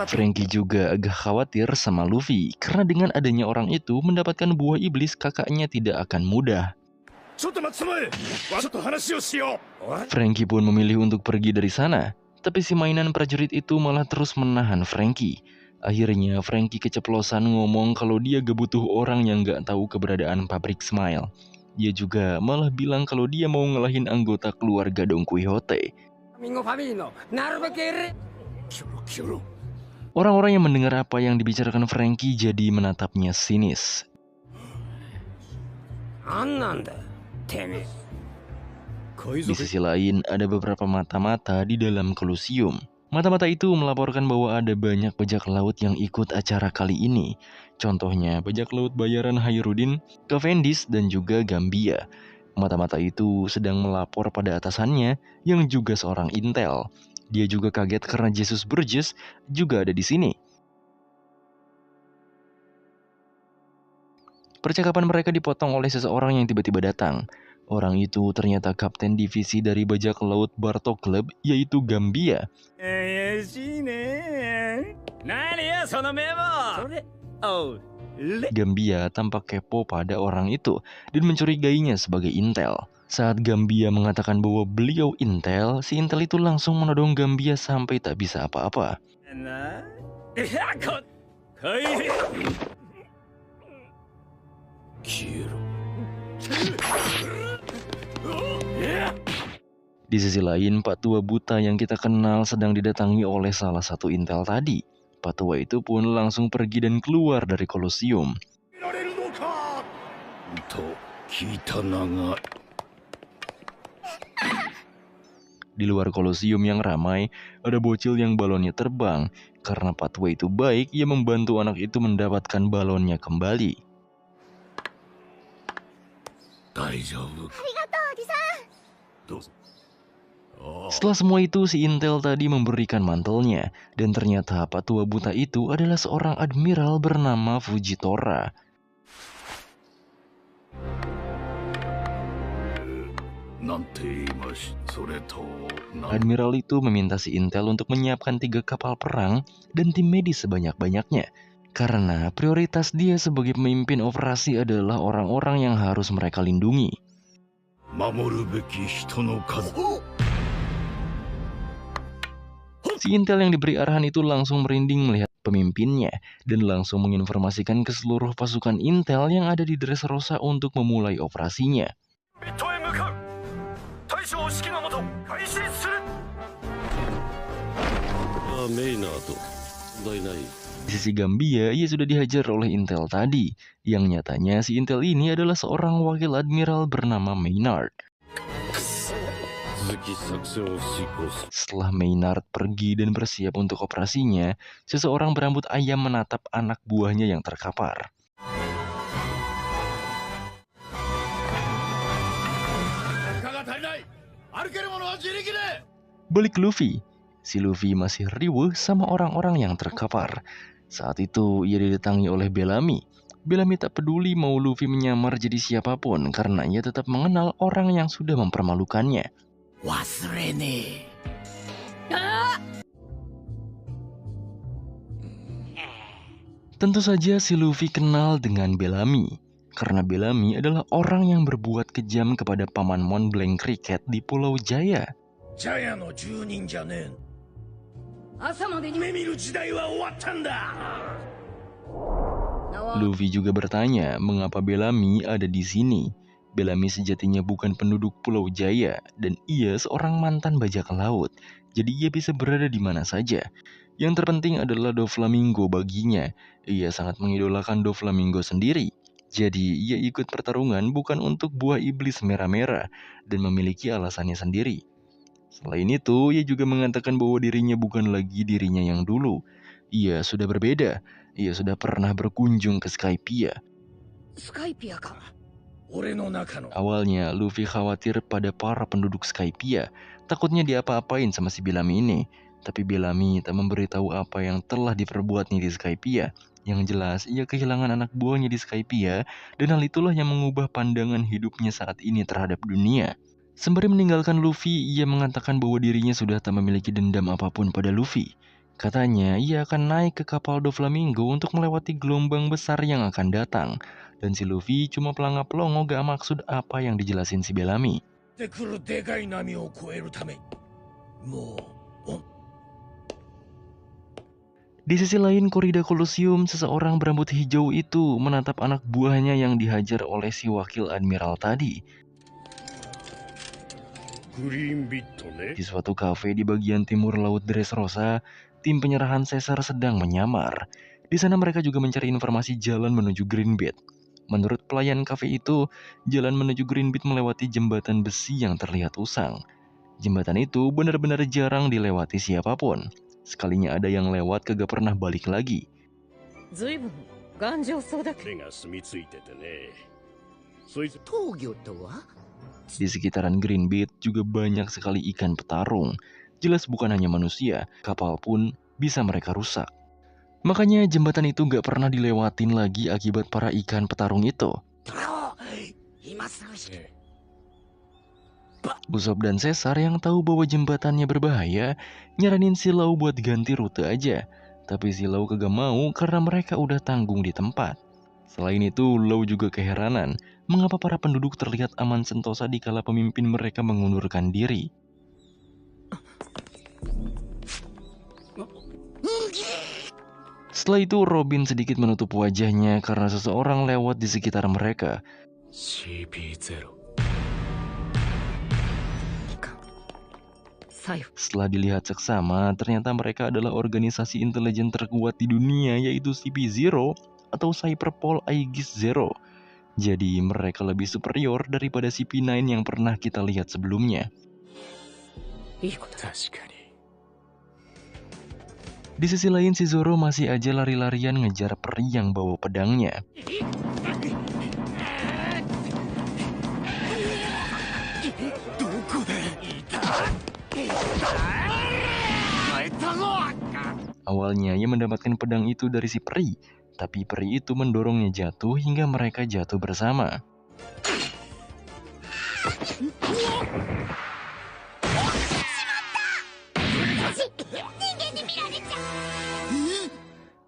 Franky juga agak khawatir sama Luffy, karena dengan adanya orang itu mendapatkan buah iblis kakaknya tidak akan mudah. Franky pun memilih untuk pergi dari sana, tapi si mainan prajurit itu malah terus menahan Franky. Akhirnya Franky keceplosan ngomong kalau dia gak butuh orang yang gak tahu keberadaan pabrik Smile. Dia juga malah bilang kalau dia mau ngalahin anggota keluarga Don Quixote. Orang-orang yang mendengar apa yang dibicarakan Franky jadi menatapnya sinis. Di sisi lain, ada beberapa mata-mata di dalam Colosseum. Mata-mata itu melaporkan bahwa ada banyak bajak laut yang ikut acara kali ini. Contohnya, bajak laut bayaran Hairudin, Cavendish, dan juga Gambia. Mata-mata itu sedang melapor pada atasannya yang juga seorang intel. Dia juga kaget karena Jesus Burgess juga ada di sini. Percakapan mereka dipotong oleh seseorang yang tiba-tiba datang. Orang itu ternyata kapten divisi dari bajak laut Bartok Club, yaitu Gambia. Gambia tampak kepo pada orang itu dan mencurigainya sebagai intel. Saat Gambia mengatakan bahwa beliau intel, si intel itu langsung menodong Gambia sampai tak bisa apa-apa. Di sisi lain, Pak Tua buta yang kita kenal sedang didatangi oleh salah satu intel tadi. Pak Tua itu pun langsung pergi dan keluar dari Colosseum. Di luar Colosseum yang ramai, ada bocil yang balonnya terbang. Karena Pak Tua itu baik, ia membantu anak itu mendapatkan balonnya kembali. 大丈夫か。ありがとうリさん。どうぞ。ああ、 Setelah semua itu, si Intel tadi memberikan mantelnya, dan ternyata Pak Tua Buta itu adalah seorang admiral bernama Fujitora. なんて言いまし、それと、Admiral itu meminta si Intel untuk menyiapkan 3 kapal perang dan tim medis sebanyak-banyaknya. Karena prioritas dia sebagai pemimpin operasi adalah orang-orang yang harus mereka lindungi. 守るべき人の数。 Si Intel yang diberi arahan itu langsung merinding melihat pemimpinnya dan langsung menginformasikan ke seluruh pasukan Intel yang ada di Dressrosa untuk memulai operasinya. ミッドへ向かう。大将指揮のもと開始する。メイナーと問題ない。 Di sisi Gambia, ia sudah dihajar oleh Intel tadi, yang nyatanya si Intel ini adalah seorang wakil admiral bernama Maynard. Setelah Maynard pergi dan bersiap untuk operasinya, seseorang berambut ayam menatap anak buahnya yang terkapar. Balik Luffy. Si Luffy masih riweuh sama orang-orang yang terkapar. Saat itu ia didatangi oleh Bellamy. Bellamy tak peduli mau Luffy menyamar jadi siapapun karena ia tetap mengenal orang yang sudah mempermalukannya. Tentu saja si Luffy kenal dengan Bellamy. Karena Bellamy adalah orang yang berbuat kejam kepada paman Montblanc Cricket di Pulau Jaya. ジャヤの住人じゃねえ。朝までに夢見る時代は終わったんだ。 Luffy juga bertanya mengapa Bellamy ada di sini. Bellamy sejatinya bukan penduduk Pulau Jaya dan ia seorang mantan bajak laut. Jadi ia bisa berada di mana saja. Yang terpenting adalah Doflamingo baginya. Ia sangat mengidolakan Doflamingo sendiri. Jadi ia ikut pertarungan bukan untuk buah iblis merah-merah dan memiliki alasannya sendiri. Selain itu, ia juga mengatakan bahwa dirinya bukan lagi dirinya yang dulu. Ia sudah berbeda. Ia sudah pernah berkunjung ke Skypiea. Awalnya, Luffy khawatir pada para penduduk Skypiea. Takutnya diapa-apain sama si Bellamy ini. Tapi Bellamy tak memberitahu apa yang telah diperbuatnya di Skypiea. Yang jelas, ia kehilangan anak buahnya di Skypiea, dan hal itulah yang mengubah pandangan hidupnya saat ini terhadap dunia. Sembari meninggalkan Luffy, ia mengatakan bahwa dirinya sudah tak memiliki dendam apapun pada Luffy. Katanya, ia akan naik ke kapal Doflamingo untuk melewati gelombang besar yang akan datang. Dan si Luffy cuma pelangap-pelongo gak maksud apa yang dijelasin si Bellamy. Di sisi lain Korida Colosseum, seseorang berambut hijau itu menatap anak buahnya yang dihajar oleh si wakil admiral tadi. Di suatu kafe di bagian timur laut Dressrosa, tim penyerahan Caesar sedang menyamar. Di sana mereka juga mencari informasi jalan menuju Greenbeat. Menurut pelayan kafe itu, jalan menuju Greenbeat melewati jembatan besi yang terlihat usang. Jembatan itu benar-benar jarang dilewati siapapun. Sekalinya ada yang lewat kagak pernah balik lagi. Di sekitaran Greenbeat juga banyak sekali ikan petarung. Jelas bukan hanya manusia, kapal pun bisa mereka rusak. Makanya jembatan itu gak pernah dilewatin lagi akibat para ikan petarung itu. Usopp dan Caesar yang tahu bahwa jembatannya berbahaya, nyaranin si Law buat ganti rute aja. Tapi si Law kagak mau karena mereka udah tanggung di tempat. Selain itu, Law juga keheranan mengapa para penduduk terlihat aman sentosa dikala pemimpin mereka mengundurkan diri. Setelah itu, Robin sedikit menutup wajahnya karena seseorang lewat di sekitar mereka. Setelah dilihat seksama, ternyata mereka adalah organisasi intelijen terkuat di dunia, yaitu CP0 atau Cyberpol Aegis Zero. Jadi mereka lebih superior daripada CP9 yang pernah kita lihat sebelumnya. Di sisi lain, si Zoro masih aja lari-larian ngejar peri yang bawa pedangnya. Awalnya ia mendapatkan pedang itu dari si peri, tapi peri itu mendorongnya jatuh hingga mereka jatuh bersama.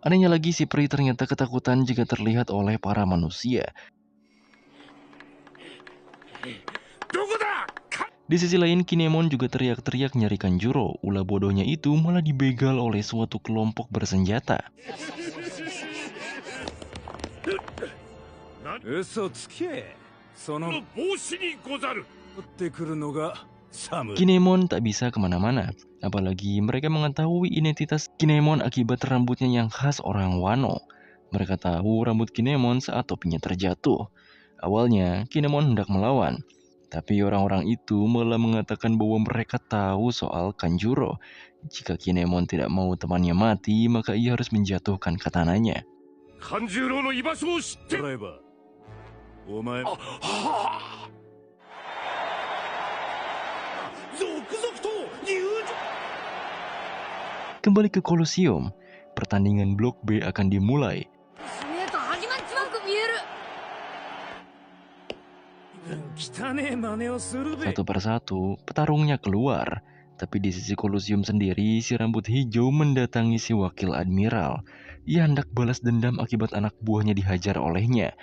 Anehnya lagi, si peri ternyata ketakutan jika terlihat oleh para manusia. Di sisi lain, Kinemon juga teriak-teriak nyari Kanjuro. Ulah bodohnya itu malah dibegal oleh suatu kelompok bersenjata. Kinemon tak bisa kemana-mana. Apalagi mereka mengetahui identitas Kinemon akibat rambutnya yang khas orang Wano. Mereka tahu rambut Kinemon saat topinya terjatuh. Awalnya, Kinemon hendak melawan. Tapi orang-orang itu malah mengatakan bahwa mereka tahu soal Kanjuro. Jika Kinemon tidak mau temannya mati, maka ia harus menjatuhkan katananya. Kanjuro no ibasho o shitteru. Omae Kembali ke Kolosium, pertandingan Blok B akan dimulai. Satu persatu, petarungnya keluar. Tapi di sisi Kolosium sendiri, si rambut hijau mendatangi si wakil admiral. Ia hendak balas dendam akibat anak buahnya dihajar olehnya.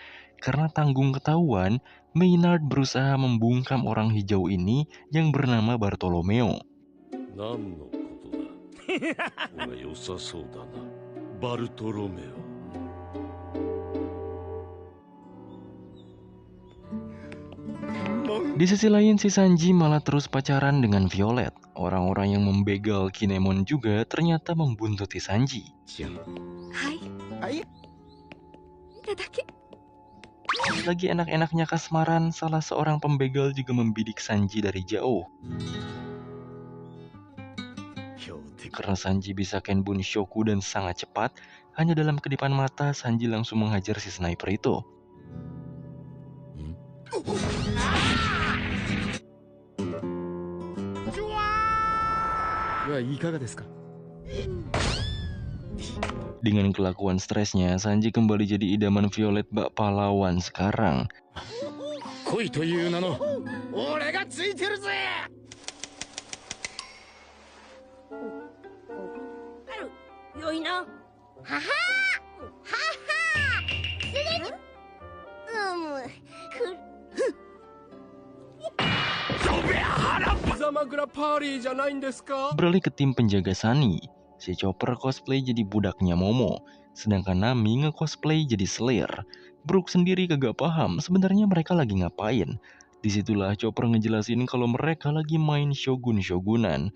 Karena tanggung ketahuan, Maynard berusaha membungkam orang hijau ini yang bernama Bartolomeo. Di sisi lain, si Sanji malah terus pacaran dengan Violet. Orang-orang yang membegal Kinemon juga ternyata membuntuti Sanji. Lagi enak-enaknya kasmaran, salah seorang pembegal juga membidik Sanji dari jauh. Karena Sanji bisa Kenbun Shoku dan sangat cepat, hanya dalam kedipan mata Sanji langsung menghajar si sniper itu. Dengan kelakuan stresnya, Sanji kembali jadi idaman Violet bak pahlawan sekarang. Beralih ke tim penjaga Sunny, si Chopper cosplay jadi budaknya Momo, sedangkan Nami nge-cosplay jadi Slayer. Brook sendiri kagak paham sebenarnya mereka lagi ngapain. Disitulah Chopper ngejelasin kalau mereka lagi main shogun-shogunan.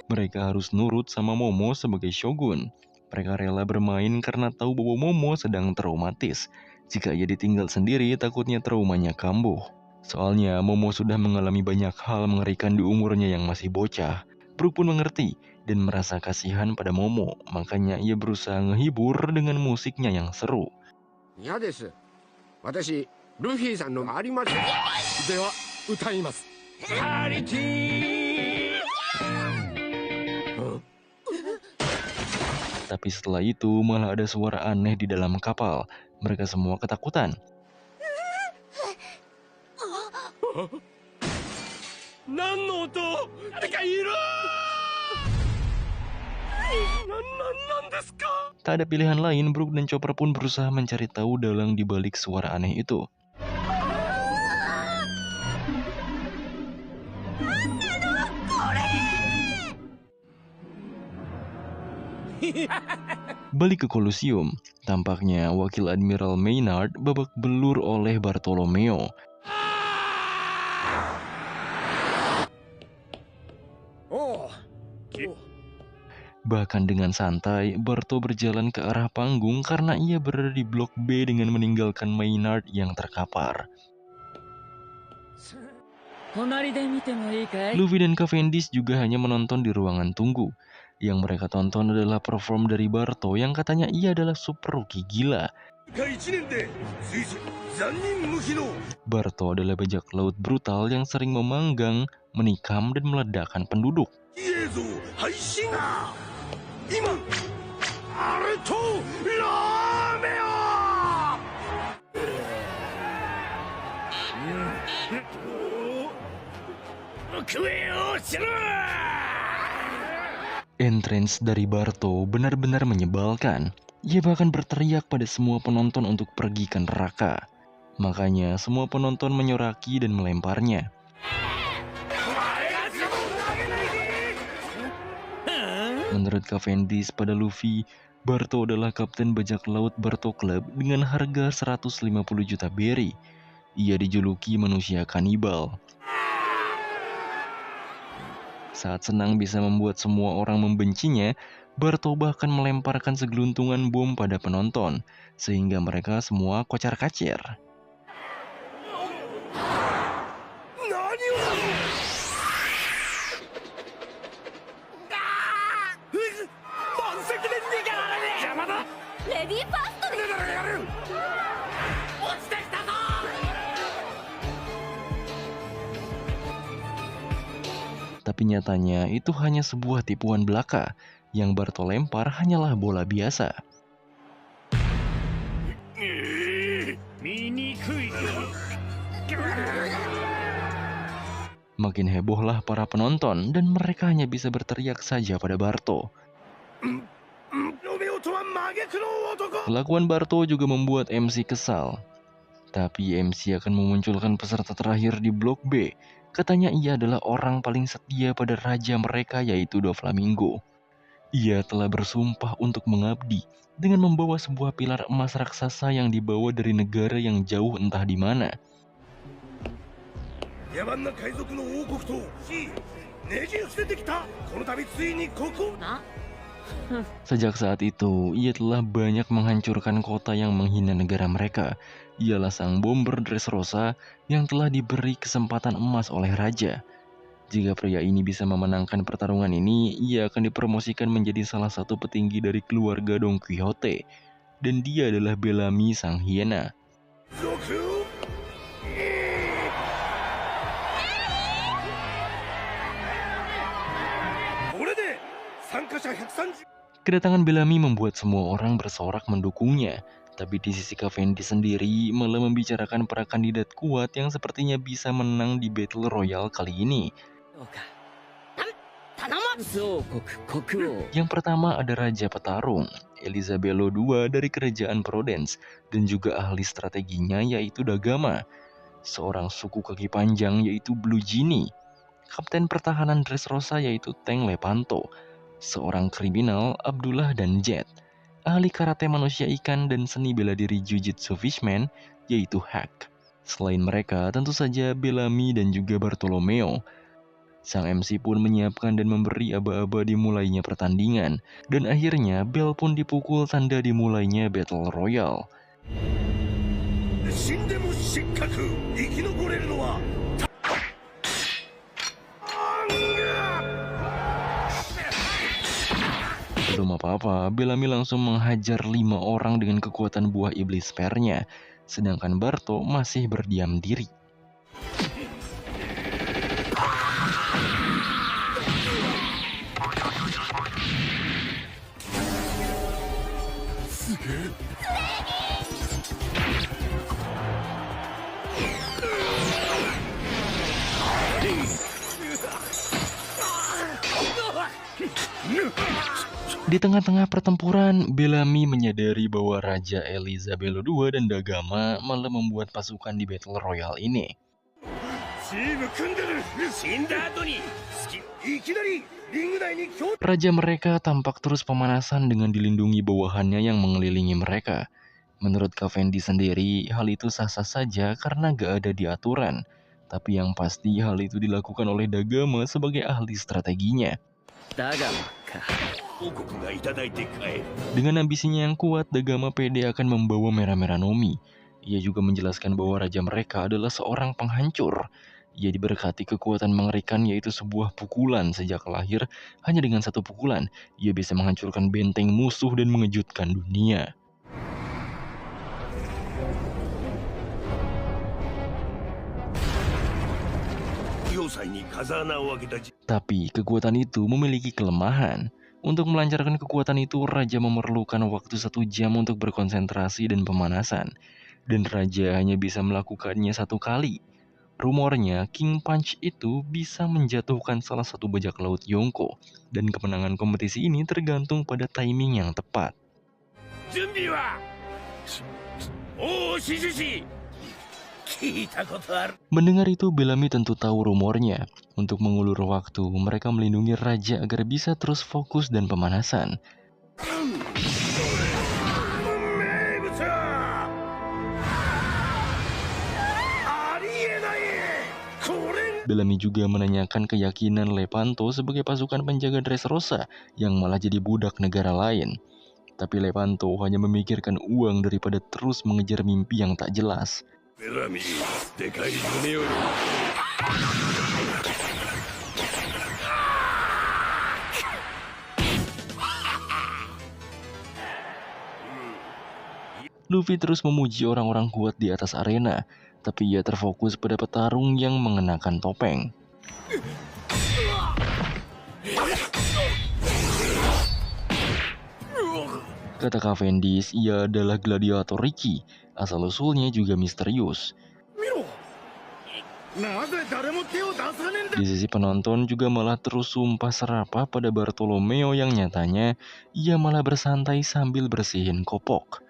Mereka harus nurut sama Momo sebagai shogun. Mereka rela bermain karena tahu bahwa Momo sedang traumatis. Jika ia ditinggal sendiri, takutnya traumanya kambuh. Soalnya Momo sudah mengalami banyak hal mengerikan di umurnya yang masih bocah. Brook pun mengerti dan merasa kasihan pada Momo. Makanya ia berusaha ngehibur dengan musiknya yang seru. Tapi setelah itu malah ada suara aneh di dalam kapal. Mereka semua ketakutan. Tak ada pilihan lain, Brook dan Chopper pun berusaha mencari tahu dalang di balik suara aneh itu. Balik ke Kolosium, tampaknya wakil Admiral Maynard babak belur oleh Bartolomeo. Bahkan dengan santai, Barto berjalan ke arah panggung karena ia berada di blok B dengan meninggalkan Maynard yang terkapar. Luffy dan Cavendish juga hanya menonton di ruangan tunggu. Yang mereka tonton adalah perform dari Barto yang katanya ia adalah super rookie gila. 1年で随時残忍無比の Barto adalah bajak laut brutal yang sering memanggang, menikam, dan meledakkan penduduk. 映像配信今アルトラーメオ食えよしろ Entrance dari Barto benar-benar menyebalkan. Ia bahkan berteriak pada semua penonton untuk pergi ke neraka. Makanya semua penonton menyoraki dan melemparnya. Menurut Cavendish pada Luffy, Barto adalah kapten bajak laut Barto Club dengan harga 150 juta berry. Ia dijuluki manusia kanibal. Saat senang bisa membuat semua orang membencinya, Barto bahkan melemparkan segeluntungan bom pada penonton, sehingga mereka semua kocar-kacir. Tapi nyatanya itu hanya sebuah tipuan belaka. Yang Barto lempar hanyalah bola biasa. Makin hebohlah para penonton dan mereka hanya bisa berteriak saja pada Barto. Kelakuan Barto juga membuat MC kesal. Tapi MC akan memunculkan peserta terakhir di blok B. Katanya ia adalah orang paling setia pada raja mereka, yaitu Doflamingo. Ia telah bersumpah untuk mengabdi dengan membawa sebuah pilar emas raksasa yang dibawa dari negara yang jauh entah di mana. Sejak saat itu, ia telah banyak menghancurkan kota yang menghina negara mereka. Ialah sang bomber Dressrosa yang telah diberi kesempatan emas oleh raja. Jika pria ini bisa memenangkan pertarungan ini, ia akan dipromosikan menjadi salah satu petinggi dari keluarga Don Quixote. Dan dia adalah Bellamy sang hiena. Kedatangan Bellamy membuat semua orang bersorak mendukungnya. Tapi di sisi Cavendish sendiri malah membicarakan para kandidat kuat yang sepertinya bisa menang di Battle Royale kali ini. Yang pertama ada Raja Petarung, Elizabelo II dari Kerajaan Prodence, dan juga ahli strateginya yaitu Dagama, seorang suku kaki panjang yaitu Blue Genie, Kapten Pertahanan Dressrosa yaitu Tank Lepanto, seorang kriminal Abdullah dan Jet, ahli karate manusia ikan dan seni bela diri Jujutsu Fishman yaitu Hack. Selain mereka tentu saja Bellamy dan juga Bartolomeo. Sang MC pun menyiapkan dan memberi aba-aba dimulainya pertandingan, dan akhirnya bel pun dipukul tanda dimulainya Battle Royale. Belum apa-apa, Bellamy langsung menghajar 5 orang dengan kekuatan buah iblis spernya, sedangkan Barto masih berdiam diri. Di tengah-tengah pertempuran, Bellamy menyadari bahwa Raja Elizabelo II dan Dagama malah membuat pasukan di Battle Royale ini. Raja mereka tampak terus pemanasan dengan dilindungi bawahannya yang mengelilingi mereka. Menurut Cavendish sendiri, hal itu sah-sah saja karena gak ada di aturan. Tapi yang pasti hal itu dilakukan oleh Dagama sebagai ahli strateginya. Dengan ambisinya yang kuat, Dagama pede akan membawa Merah-Merah Nomi. Ia juga menjelaskan bahwa raja mereka adalah seorang penghancur. Ia diberkati kekuatan mengerikan yaitu sebuah pukulan sejak lahir. Hanya dengan satu pukulan, ia bisa menghancurkan benteng musuh dan mengejutkan dunia. Tapi kekuatan itu memiliki kelemahan. Untuk melancarkan kekuatan itu, Raja memerlukan waktu 1 jam untuk berkonsentrasi dan pemanasan. Dan Raja hanya bisa melakukannya 1 kali. Rumornya, King Punch itu bisa menjatuhkan salah satu bajak laut Yonko. Dan kemenangan kompetisi ini tergantung pada timing yang tepat. Mendengar itu, Bellamy tentu tahu rumornya. Untuk mengulur waktu, mereka melindungi Raja agar bisa terus fokus dan pemanasan. Bellamy juga menanyakan keyakinan Lepanto sebagai pasukan penjaga Dressrosa yang malah jadi budak negara lain. Tapi Lepanto hanya memikirkan uang daripada terus mengejar mimpi yang tak jelas. Luffy terus memuji orang-orang kuat di atas arena, tapi ia terfokus pada petarung yang mengenakan topeng. Kata Cavendish, ia adalah gladiator Ricky, asal-usulnya juga misterius. Di sisi penonton juga malah terus sumpah serapah pada Bartolomeo yang nyatanya ia malah bersantai sambil bersihin kopok.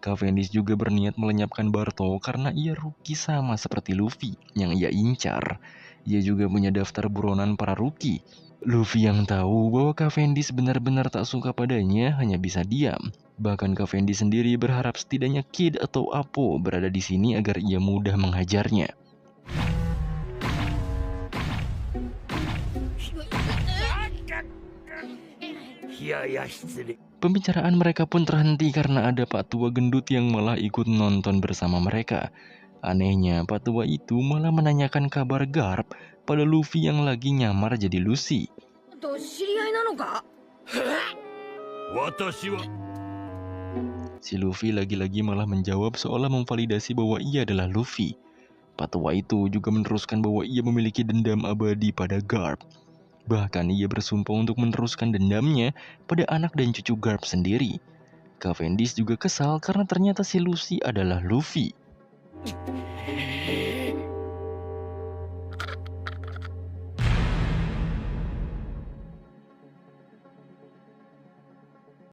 Cavendish juga berniat melenyapkan Barto karena ia rookie sama seperti Luffy yang ia incar. Ia juga punya daftar buronan para rookie. Luffy yang tahu bahwa Cavendish benar-benar tak suka padanya hanya bisa diam. Bahkan Cavendish sendiri berharap setidaknya Kid atau Apo berada di sini agar ia mudah menghajarnya. Pembicaraan mereka pun terhenti karena ada Pak Tua gendut yang malah ikut nonton bersama mereka. Anehnya, Pak Tua itu malah menanyakan kabar Garp pada Luffy yang lagi nyamar jadi Lucy. Si Luffy lagi-lagi malah menjawab seolah memvalidasi bahwa ia adalah Luffy. Pak Tua itu juga meneruskan bahwa ia memiliki dendam abadi pada Garp. Bahkan ia bersumpah untuk meneruskan dendamnya pada anak dan cucu Garp sendiri. Cavendish juga kesal karena ternyata si Lucy adalah Luffy.